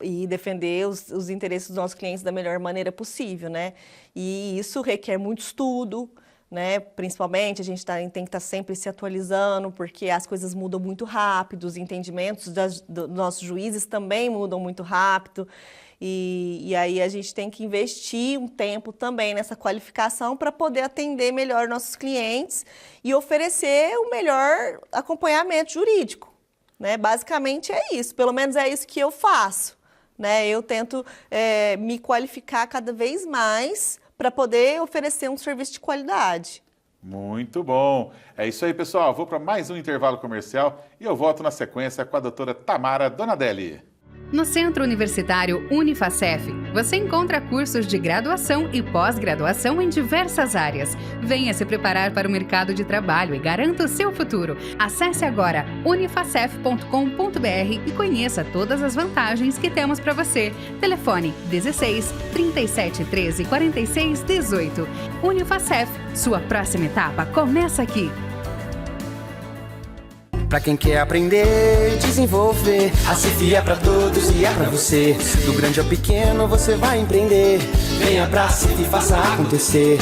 E defender os interesses dos nossos clientes da melhor maneira possível, né? E isso requer muito estudo, né? Principalmente, a gente tem que estar sempre se atualizando, porque as coisas mudam muito rápido, os entendimentos dos nossos juízes também mudam muito rápido. E aí a gente tem que investir um tempo também nessa qualificação para poder atender melhor nossos clientes e oferecer o melhor acompanhamento jurídico, né? Basicamente é isso, pelo menos é isso que eu faço, né? Eu tento me qualificar cada vez mais para poder oferecer um serviço de qualidade. Muito bom. É isso aí, pessoal. Vou para mais um intervalo comercial e eu volto na sequência com a doutora Tamara Donadelli. No Centro Universitário Unifacef, você encontra cursos de graduação e pós-graduação em diversas áreas. Venha se preparar para o mercado de trabalho e garanta o seu futuro. Acesse agora unifacef.com.br e conheça todas as vantagens que temos para você. Telefone 16 37 13 46 18. Unifacef, sua próxima etapa começa aqui. Pra quem quer aprender, desenvolver, a Cif é pra todos e é pra você. Do grande ao pequeno você vai empreender. Venha pra Cif e faça acontecer.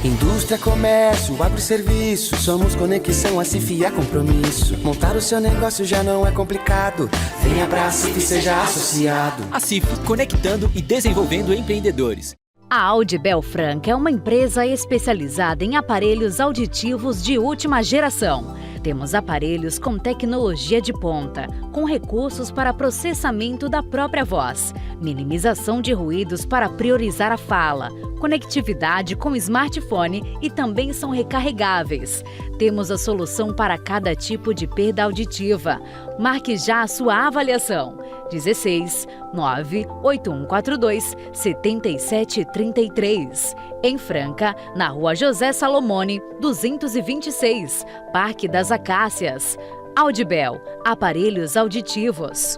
Indústria, comércio, agroserviço, somos conexão, a Cif é compromisso. Montar o seu negócio já não é complicado. Venha pra Cif e seja associado. A Cif, conectando e desenvolvendo empreendedores. A Audibel Franca é uma empresa especializada em aparelhos auditivos de última geração. Temos aparelhos com tecnologia de ponta, com recursos para processamento da própria voz, minimização de ruídos para priorizar a fala, conectividade com smartphone e também são recarregáveis. Temos a solução para cada tipo de perda auditiva. Marque já a sua avaliação. 16 98142 7733. Em Franca, na Rua José Salomone, 226, Parque das Acácias. Audibel, aparelhos auditivos.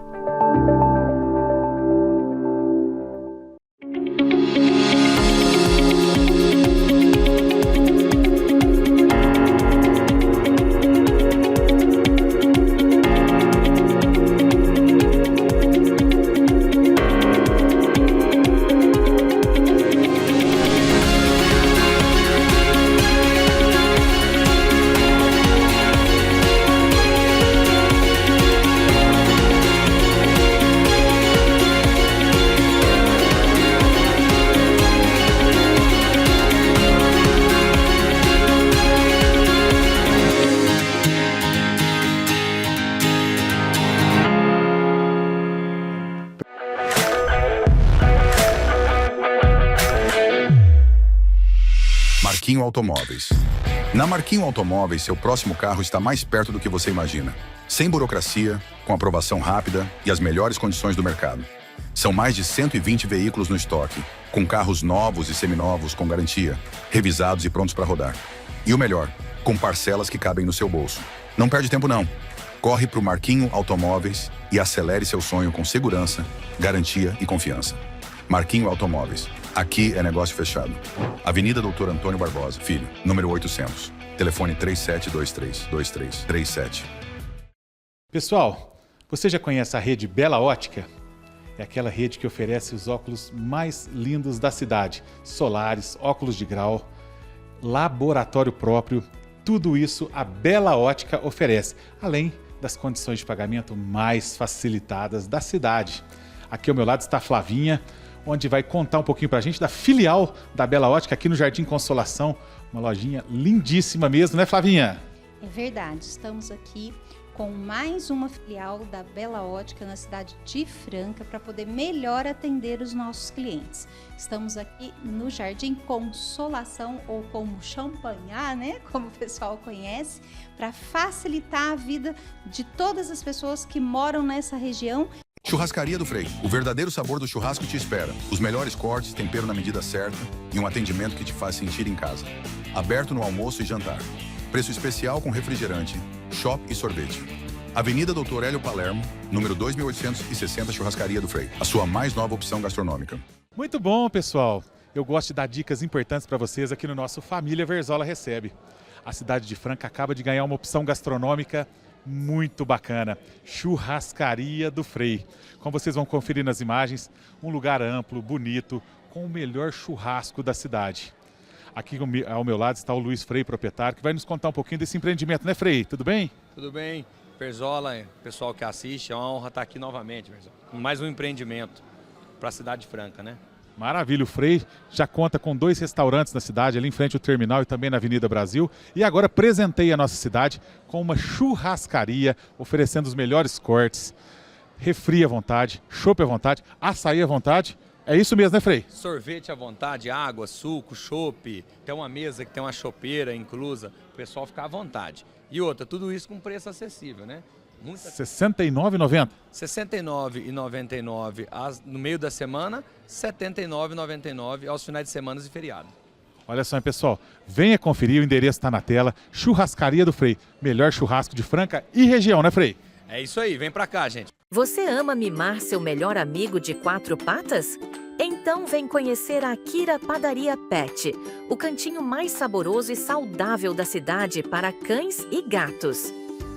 Marquinho Automóveis. Na Marquinho Automóveis, seu próximo carro está mais perto do que você imagina. Sem burocracia, com aprovação rápida e as melhores condições do mercado. São mais de 120 veículos no estoque, com carros novos e seminovos com garantia, revisados e prontos para rodar. E o melhor, com parcelas que cabem no seu bolso. Não perde tempo não. Corre para o Marquinho Automóveis e acelere seu sonho com segurança, garantia e confiança. Marquinho Automóveis. Aqui é negócio fechado. Avenida Doutor Antônio Barbosa, Filho, número 800. Telefone 3723-2337. Pessoal, você já conhece a rede Bela Ótica? É aquela rede que oferece os óculos mais lindos da cidade. Solares, óculos de grau, laboratório próprio. Tudo isso a Bela Ótica oferece, além das condições de pagamento mais facilitadas da cidade. Aqui ao meu lado está a Flavinha, onde vai contar um pouquinho pra gente da filial da Bela Ótica aqui no Jardim Consolação. Uma lojinha lindíssima mesmo, né, Flavinha? É verdade, estamos aqui com mais uma filial da Bela Ótica na cidade de Franca para poder melhor atender os nossos clientes. Estamos aqui no Jardim Consolação, ou como Champanhar, né, como o pessoal conhece, para facilitar a vida de todas as pessoas que moram nessa região. Churrascaria do Frei. O verdadeiro sabor do churrasco te espera. Os melhores cortes, tempero na medida certa e um atendimento que te faz sentir em casa. Aberto no almoço e jantar. Preço especial com refrigerante, chopp e sorvete. Avenida Doutor Hélio Palermo, número 2860, Churrascaria do Frei. A sua mais nova opção gastronômica. Muito bom, pessoal. eu gosto de dar dicas importantes para vocês aqui no nosso Família Verzola Recebe. A cidade de Franca acaba de ganhar uma opção gastronômica muito bacana, Churrascaria do Frei. Como vocês vão conferir nas imagens, um lugar amplo, bonito, com o melhor churrasco da cidade. Aqui ao meu lado está o Luiz Frei, proprietário, que vai nos contar um pouquinho desse empreendimento, né, Frei? Tudo bem? Tudo bem, Verzola, pessoal que assiste, é uma honra estar aqui novamente, Verzola. Mais um empreendimento para a cidade de Franca, né? Maravilha, o Frei já conta com 2 restaurantes na cidade, ali em frente ao terminal e também na Avenida Brasil. E agora presenteia a nossa cidade com uma churrascaria, oferecendo os melhores cortes, refri à vontade, chopp à vontade, açaí à vontade. É isso mesmo, né, Frei? Sorvete à vontade, água, suco, chopp, tem uma mesa que tem uma chopeira inclusa, o pessoal ficar à vontade. E outra, tudo isso com preço acessível, né? R$ 69,90? R$ 69,99 no meio da semana, R$ 79,99 aos finais de semana e feriado. Olha só, hein, pessoal, venha conferir, o endereço está na tela, Churrascaria do Frei, melhor churrasco de Franca e região, né, Frei? É isso aí, vem pra cá, gente. Você ama mimar seu melhor amigo de 4 patas? Então vem conhecer a Kira Padaria Pet, o cantinho mais saboroso e saudável da cidade para cães e gatos.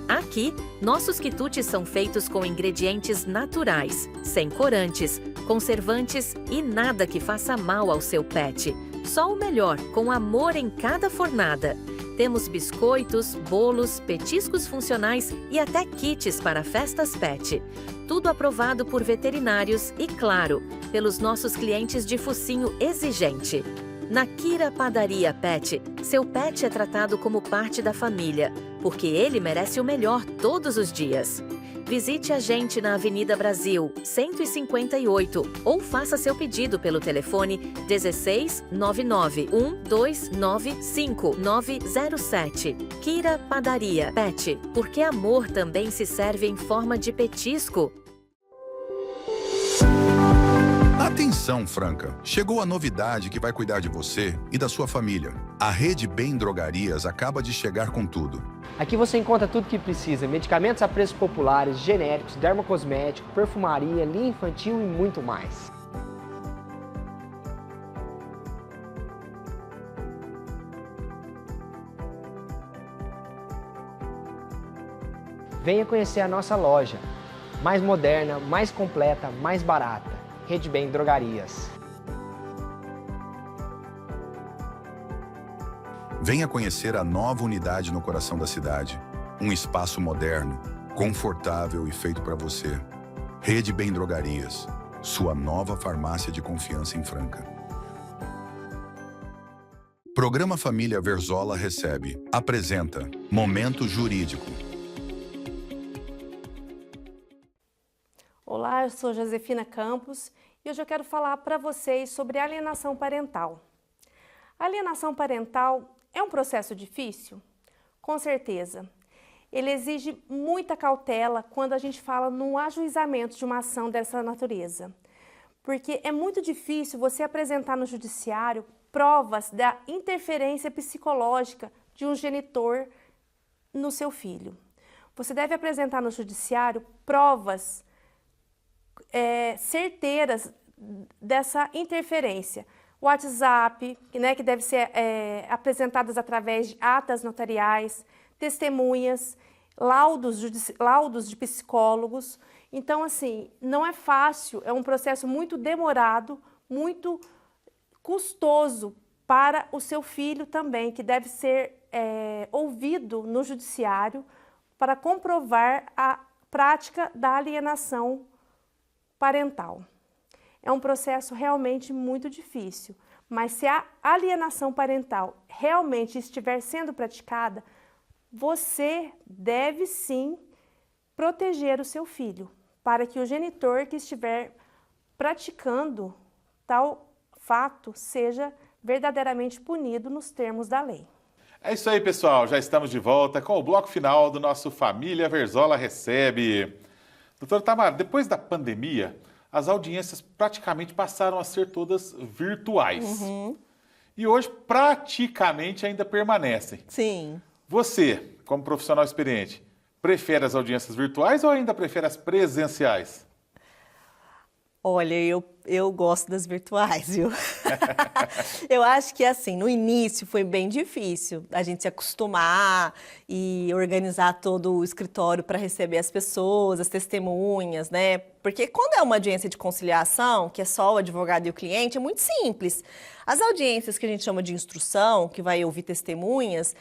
Aqui, nossos quitutes são feitos com ingredientes naturais, sem corantes, conservantes e nada que faça mal ao seu pet. Só o melhor, com amor em cada fornada. Temos biscoitos, bolos, petiscos funcionais e até kits para festas pet. Tudo aprovado por veterinários e, claro, pelos nossos clientes de focinho exigente. Na Kira Padaria Pet, seu pet é tratado como parte da família, porque ele merece o melhor todos os dias. Visite a gente na Avenida Brasil, 158, ou faça seu pedido pelo telefone 16 99 1295 907. Kira Padaria Pet, porque amor também se serve em forma de petisco. Atenção, Franca! Chegou a novidade que vai cuidar de você e da sua família. A Rede Bem Drogarias acaba de chegar com tudo. Aqui você encontra tudo que precisa, medicamentos a preços populares, genéricos, dermocosmético, perfumaria, linha infantil e muito mais. Venha conhecer a nossa loja, mais moderna, mais completa, mais barata. Rede Bem Drogarias. Venha conhecer a nova unidade no coração da cidade. Um espaço moderno, confortável e feito para você. Rede Bem Drogarias, sua nova farmácia de confiança em Franca. Programa Família Verzola Recebe. Apresenta Momento Jurídico. Olá, eu sou Josefina Campos e hoje eu quero falar para vocês sobre alienação parental. A alienação parental é um processo difícil? Com certeza. Ele exige muita cautela quando a gente fala no ajuizamento de uma ação dessa natureza. Porque é muito difícil você apresentar no judiciário provas da interferência psicológica de um genitor no seu filho. Você deve apresentar no judiciário provas certeiras dessa interferência. WhatsApp, né, que deve ser apresentadas através de atas notariais, testemunhas, laudos de psicólogos. Então, assim, não é fácil, é um processo muito demorado, muito custoso para o seu filho também, que deve ser ouvido no judiciário para comprovar a prática da alienação parental. É um processo realmente muito difícil, mas se a alienação parental realmente estiver sendo praticada, você deve sim proteger o seu filho, para que o genitor que estiver praticando tal fato seja verdadeiramente punido nos termos da lei. É isso aí, pessoal. Já estamos de volta com o bloco final do nosso Família Verzola Recebe. Doutora Tamara, depois da pandemia, as audiências praticamente passaram a ser todas virtuais. Uhum. E hoje praticamente ainda permanecem. Sim. Você, como profissional experiente, prefere as audiências virtuais ou ainda prefere as presenciais? Olha, eu eu gosto das virtuais, viu? Eu acho que, assim, no início foi bem difícil a gente se acostumar e organizar todo o escritório para receber as pessoas, as testemunhas, né? Porque quando é uma audiência de conciliação, que é só o advogado e o cliente, é muito simples. As audiências que a gente chama de instrução, que vai ouvir testemunhas,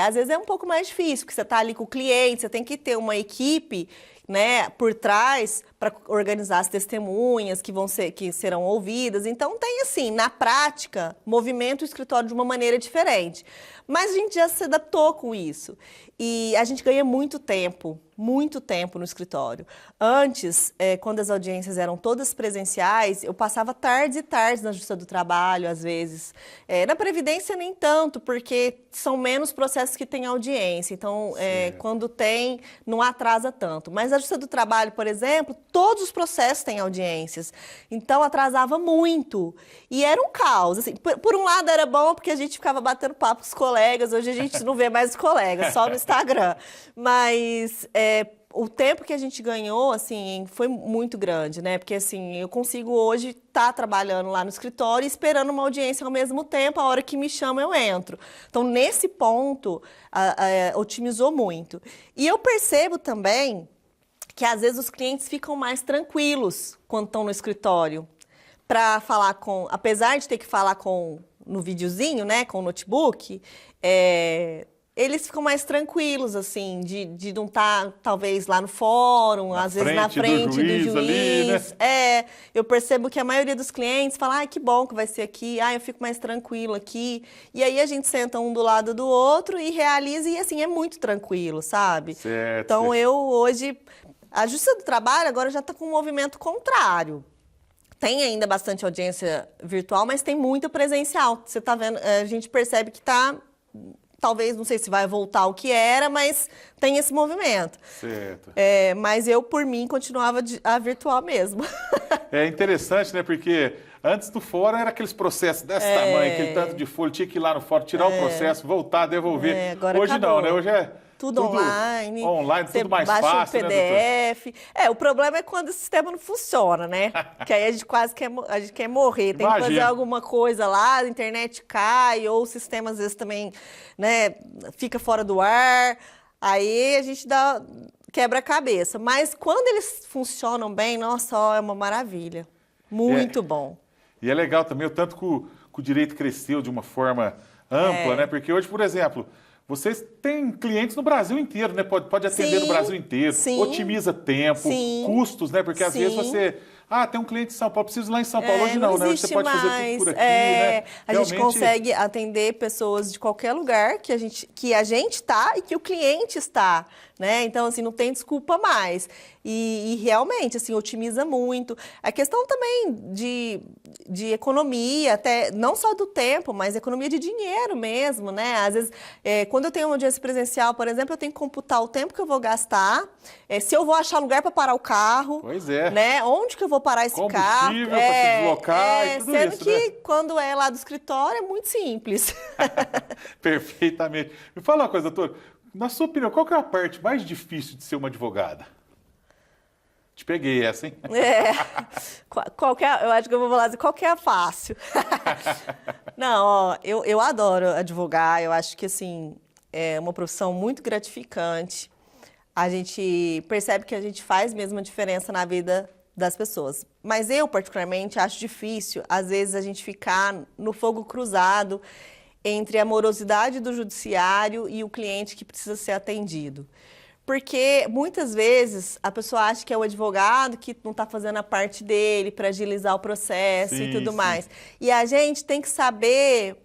às vezes é um pouco mais difícil, porque você está ali com o cliente, você tem que ter uma equipe, né, por trás para organizar as testemunhas que serão ouvidas. Então tem assim, na prática, movimenta o escritório de uma maneira diferente. Mas a gente já se adaptou com isso. E a gente ganha muito tempo no escritório. Antes, quando as audiências eram todas presenciais, eu passava tardes e tardes na Justiça do Trabalho, às vezes. Na Previdência, nem tanto, porque são menos processos que têm audiência. Então, quando tem, não atrasa tanto. Mas a Justiça do Trabalho, por exemplo, todos os processos têm audiências. Então, atrasava muito. E era um caos. Assim, por um lado, era bom, porque a gente ficava batendo papo com os colegas. Hoje a gente não vê mais os colegas, só no Instagram. Mas o tempo que a gente ganhou, assim, foi muito grande, né? Porque, assim, eu consigo hoje estar trabalhando lá no escritório e esperando uma audiência ao mesmo tempo, a hora que me chama eu entro. Então, nesse ponto, otimizou muito. E eu percebo também que, às vezes, os clientes ficam mais tranquilos quando estão no escritório para falar apesar de ter que falar no videozinho, né, com o notebook, eles ficam mais tranquilos, assim, de não estar, talvez, lá no fórum, às vezes na frente do juiz. Ali, né? Eu percebo que a maioria dos clientes fala, que bom que vai ser aqui, eu fico mais tranquilo aqui. E aí a gente senta um do lado do outro e realiza, e assim, é muito tranquilo, sabe? Certo. Então, eu hoje... A Justiça do Trabalho agora já está com um movimento contrário. Tem ainda bastante audiência virtual, mas tem muita presencial. Você está vendo, a gente percebe que está... Talvez, não sei se vai voltar ao que era, mas tem esse movimento. Certo. Mas eu, por mim, continuava a virtual mesmo. É interessante, né? Porque antes do fórum era aqueles processos desse tamanho, aquele tanto de folha, tinha que ir lá no fórum, tirar o processo, voltar, devolver. Agora hoje acabou. Não, né? Hoje é tudo online. Online, tudo mais baixa fácil, um PDF. Né, o problema é quando o sistema não funciona, né? Que aí a gente quase quer morrer. Tem que fazer alguma coisa lá, a internet cai, ou o sistema às vezes também, né, fica fora do ar. Aí a gente quebra a cabeça. Mas quando eles funcionam bem, nossa, é uma maravilha. Muito bom. E é legal também o tanto que o direito cresceu de uma forma ampla, né? Porque hoje, por exemplo... Vocês têm clientes no Brasil inteiro, né? Pode atender no Brasil inteiro, otimiza tempo, custos, né? Porque às vezes você... tem um cliente em São Paulo, preciso ir lá em São Paulo. Hoje não, né? Hoje você pode fazer tudo por aqui, né? A gente consegue atender pessoas de qualquer lugar que a gente está e que o cliente está, né? Então, assim, não tem desculpa mais. E realmente, assim, otimiza muito. A questão também de economia, até não só do tempo, mas economia de dinheiro mesmo, né? Às vezes, quando eu tenho uma audiência presencial, por exemplo, eu tenho que computar o tempo que eu vou gastar, se eu vou achar lugar para parar o carro. Pois é. Né? Onde que eu vou parar esse carro? Combustível para se deslocar e tudo sendo isso, que né? quando é lá do escritório é muito simples. Perfeitamente. Me fala uma coisa, doutor. Na sua opinião, qual que é a parte mais difícil de ser uma advogada? Te peguei essa, hein? Eu acho que eu vou falar assim, qual que é a fácil? Não, eu adoro advogar, eu acho que, assim, é uma profissão muito gratificante. A gente percebe que a gente faz mesmo a diferença na vida das pessoas. Mas eu, particularmente, acho difícil, às vezes, a gente ficar no fogo cruzado entre a morosidade do judiciário e o cliente que precisa ser atendido. Porque, muitas vezes, a pessoa acha que é o advogado que não está fazendo a parte dele para agilizar o processo e tudo mais. E a gente tem que saber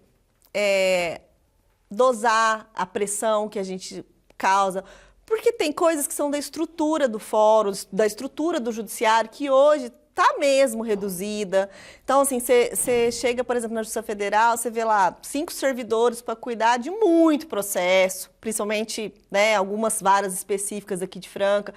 dosar a pressão que a gente causa, porque tem coisas que são da estrutura do fórum, da estrutura do judiciário, que hoje está mesmo reduzida. Então, assim, você chega, por exemplo, na Justiça Federal, você vê lá 5 servidores para cuidar de muito processo, principalmente, né, algumas varas específicas aqui de Franca,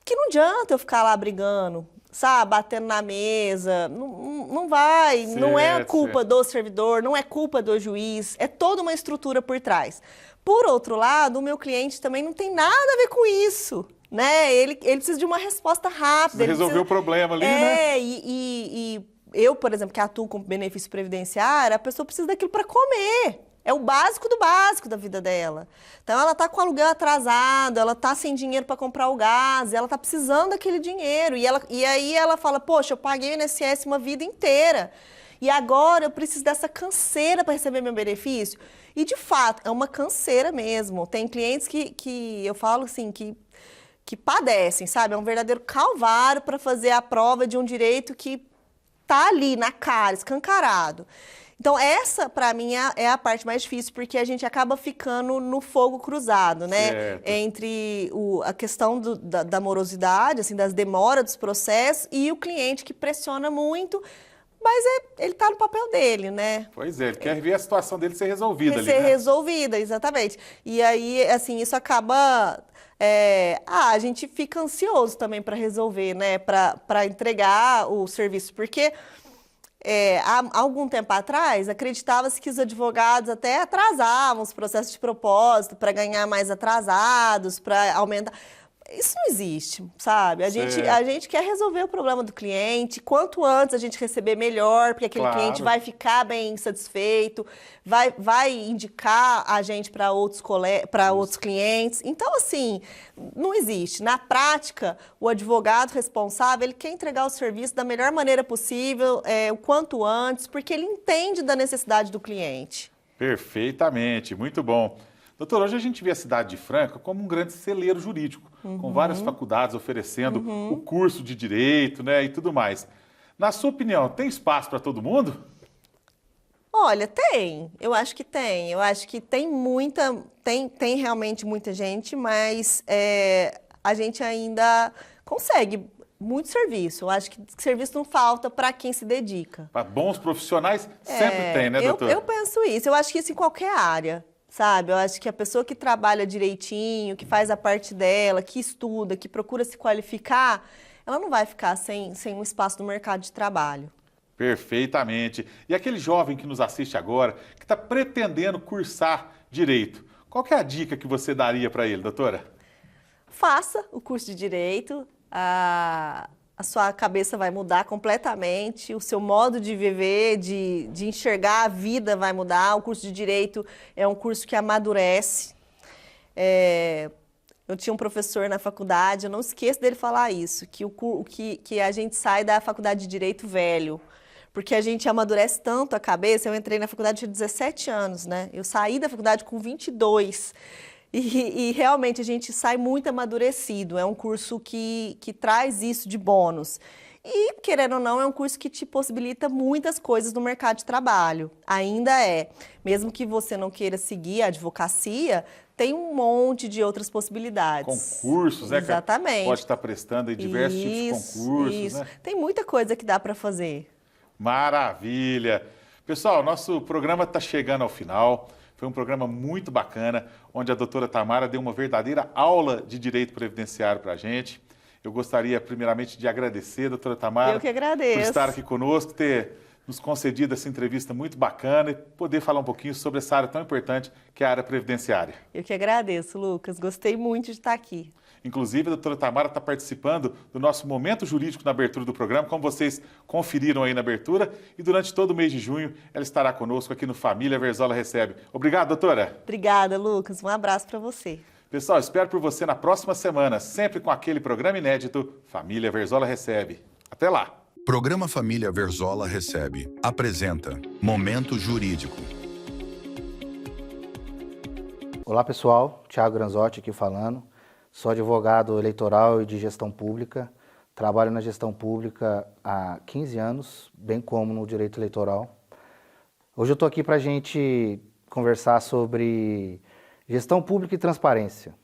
que não adianta eu ficar lá brigando, sabe, batendo na mesa, não vai, não é culpa do servidor, não é culpa do juiz, é toda uma estrutura por trás. Por outro lado, o meu cliente também não tem nada a ver com isso. né? Ele precisa de uma resposta rápida. Resolver o problema ali, né? E eu, por exemplo, que atuo com benefício previdenciário, a pessoa precisa daquilo para comer. É o básico do básico da vida dela. Então, ela está com o aluguel atrasado, ela está sem dinheiro para comprar o gás, ela está precisando daquele dinheiro. E aí ela fala, poxa, eu paguei o INSS uma vida inteira. E agora eu preciso dessa canseira para receber meu benefício. E, de fato, é uma canseira mesmo. Tem clientes que eu falo assim, que padecem, sabe? É um verdadeiro calvário para fazer a prova de um direito que está ali na cara, escancarado. Então, essa, para mim, é a parte mais difícil, porque a gente acaba ficando no fogo cruzado, né? Certo. Entre a questão da morosidade, assim, das demoras dos processos, e o cliente que pressiona muito, mas ele está no papel dele, né? Pois é, ele quer ver a situação dele ser resolvida ali, Ser né? resolvida, exatamente. E aí, assim, isso acaba... a gente fica ansioso também para resolver, né? Para entregar o serviço, porque... há algum tempo atrás, acreditava-se que os advogados até atrasavam os processos de propósito para ganhar mais atrasados, para aumentar. Isso não existe, sabe? A gente quer resolver o problema do cliente. Quanto antes a gente receber, melhor, porque aquele cliente vai ficar bem satisfeito, vai indicar a gente para outros clientes. Então, assim, não existe. Na prática, o advogado responsável, ele quer entregar o serviço da melhor maneira possível, o quanto antes, porque ele entende da necessidade do cliente. Perfeitamente, muito bom. Doutor, hoje a gente vê a cidade de Franca como um grande celeiro jurídico, com várias faculdades oferecendo o curso de direito, né, e tudo mais. Na sua opinião, tem espaço para todo mundo? Olha, tem. Eu acho que tem. Eu acho que tem tem realmente muita gente, mas a gente ainda consegue muito serviço. Eu acho que serviço não falta para quem se dedica. Para bons profissionais, sempre tem, né, doutor? Eu penso isso. Eu acho que isso em qualquer área. Sabe, eu acho que a pessoa que trabalha direitinho, que faz a parte dela, que estuda, que procura se qualificar, ela não vai ficar sem um espaço no mercado de trabalho. Perfeitamente. E aquele jovem que nos assiste agora, que está pretendendo cursar direito, qual que é a dica que você daria para ele, doutora? Faça o curso de direito, a sua cabeça vai mudar completamente, o seu modo de viver, de enxergar a vida vai mudar. O curso de Direito é um curso que amadurece. Eu tinha um professor na faculdade, eu não esqueço dele falar isso, que a gente sai da faculdade de Direito velho, porque a gente amadurece tanto a cabeça. Eu entrei na faculdade tinha 17 anos, né? Eu saí da faculdade com 22. E realmente a gente sai muito amadurecido. É um curso que traz isso de bônus. E, querendo ou não, é um curso que te possibilita muitas coisas no mercado de trabalho. Ainda é. Mesmo que você não queira seguir a advocacia, tem um monte de outras possibilidades. Concursos, né? Exatamente. Pode estar prestando aí diversos tipos de concursos, né? Tem muita coisa que dá para fazer. Maravilha! Pessoal, nosso programa está chegando ao final. Foi um programa muito bacana, onde a doutora Tamara deu uma verdadeira aula de direito previdenciário para a gente. Eu gostaria, primeiramente, de agradecer, doutora Tamara, eu que agradeço, por estar aqui conosco, ter nos concedido essa entrevista muito bacana e poder falar um pouquinho sobre essa área tão importante que é a área previdenciária. Eu que agradeço, Lucas. Gostei muito de estar aqui. Inclusive, a doutora Tamara está participando do nosso Momento Jurídico na abertura do programa, como vocês conferiram aí na abertura. E durante todo o mês de junho, ela estará conosco aqui no Família Verzola Recebe. Obrigado, doutora. Obrigada, Lucas. Um abraço para você. Pessoal, espero por você na próxima semana, sempre com aquele programa inédito Família Verzola Recebe. Até lá. Programa Família Verzola Recebe apresenta Momento Jurídico. Olá, pessoal. Thiago Granzotti aqui falando. Sou advogado eleitoral e de gestão pública. Trabalho na gestão pública há 15 anos, bem como no direito eleitoral. Hoje eu estou aqui para a gente conversar sobre gestão pública e transparência.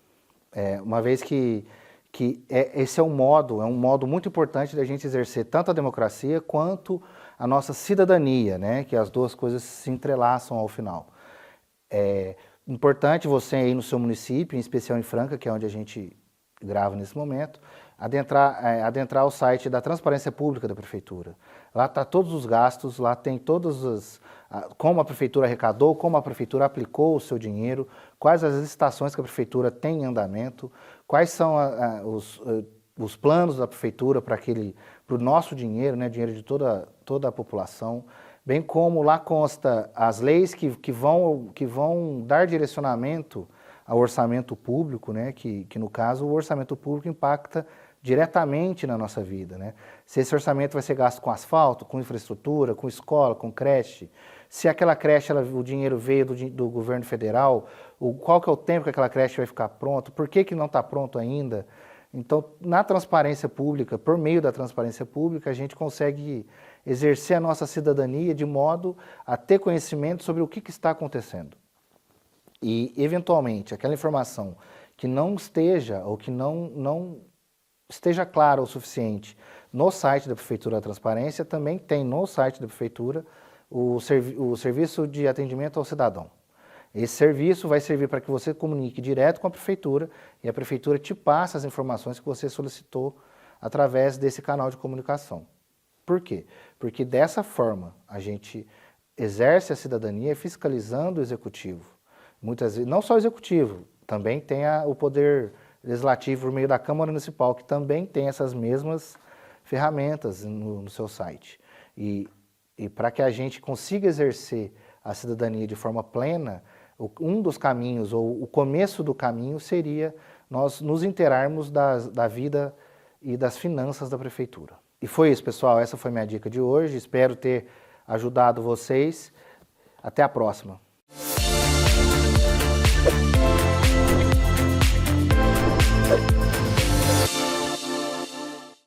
Uma vez que esse é um modo muito importante da gente exercer tanto a democracia quanto a nossa cidadania, né? Que as duas coisas se entrelaçam ao final. Importante você aí no seu município, em especial em Franca, que é onde a gente gravo nesse momento, adentrar o site da Transparência Pública da Prefeitura. Lá está todos os gastos, lá tem como a Prefeitura arrecadou, como a Prefeitura aplicou o seu dinheiro, quais as licitações que a Prefeitura tem em andamento, quais são os planos da Prefeitura para o nosso dinheiro, né, dinheiro de toda a população, bem como lá consta as leis que vão dar direcionamento ao orçamento público, né, que no caso o orçamento público impacta diretamente na nossa vida, né? Se esse orçamento vai ser gasto com asfalto, com infraestrutura, com escola, com creche, se aquela creche, o dinheiro veio do governo federal, qual que é o tempo que aquela creche vai ficar pronta, por que não está pronto ainda? Então, na transparência pública, por meio da transparência pública, a gente consegue exercer a nossa cidadania de modo a ter conhecimento sobre o que está acontecendo. E, eventualmente, aquela informação que não esteja ou que não esteja clara o suficiente no site da Prefeitura da Transparência, também tem no site da Prefeitura o serviço de atendimento ao cidadão. Esse serviço vai servir para que você comunique direto com a Prefeitura e a Prefeitura te passe as informações que você solicitou através desse canal de comunicação. Por quê? Porque dessa forma a gente exerce a cidadania fiscalizando o Executivo. Muitas vezes, não só o Executivo, também tem o Poder Legislativo por meio da Câmara Municipal, que também tem essas mesmas ferramentas no seu site. E para que a gente consiga exercer a cidadania de forma plena, um dos caminhos, ou o começo do caminho, seria nós nos inteirarmos da vida e das finanças da Prefeitura. E foi isso, pessoal. Essa foi minha dica de hoje. Espero ter ajudado vocês. Até a próxima.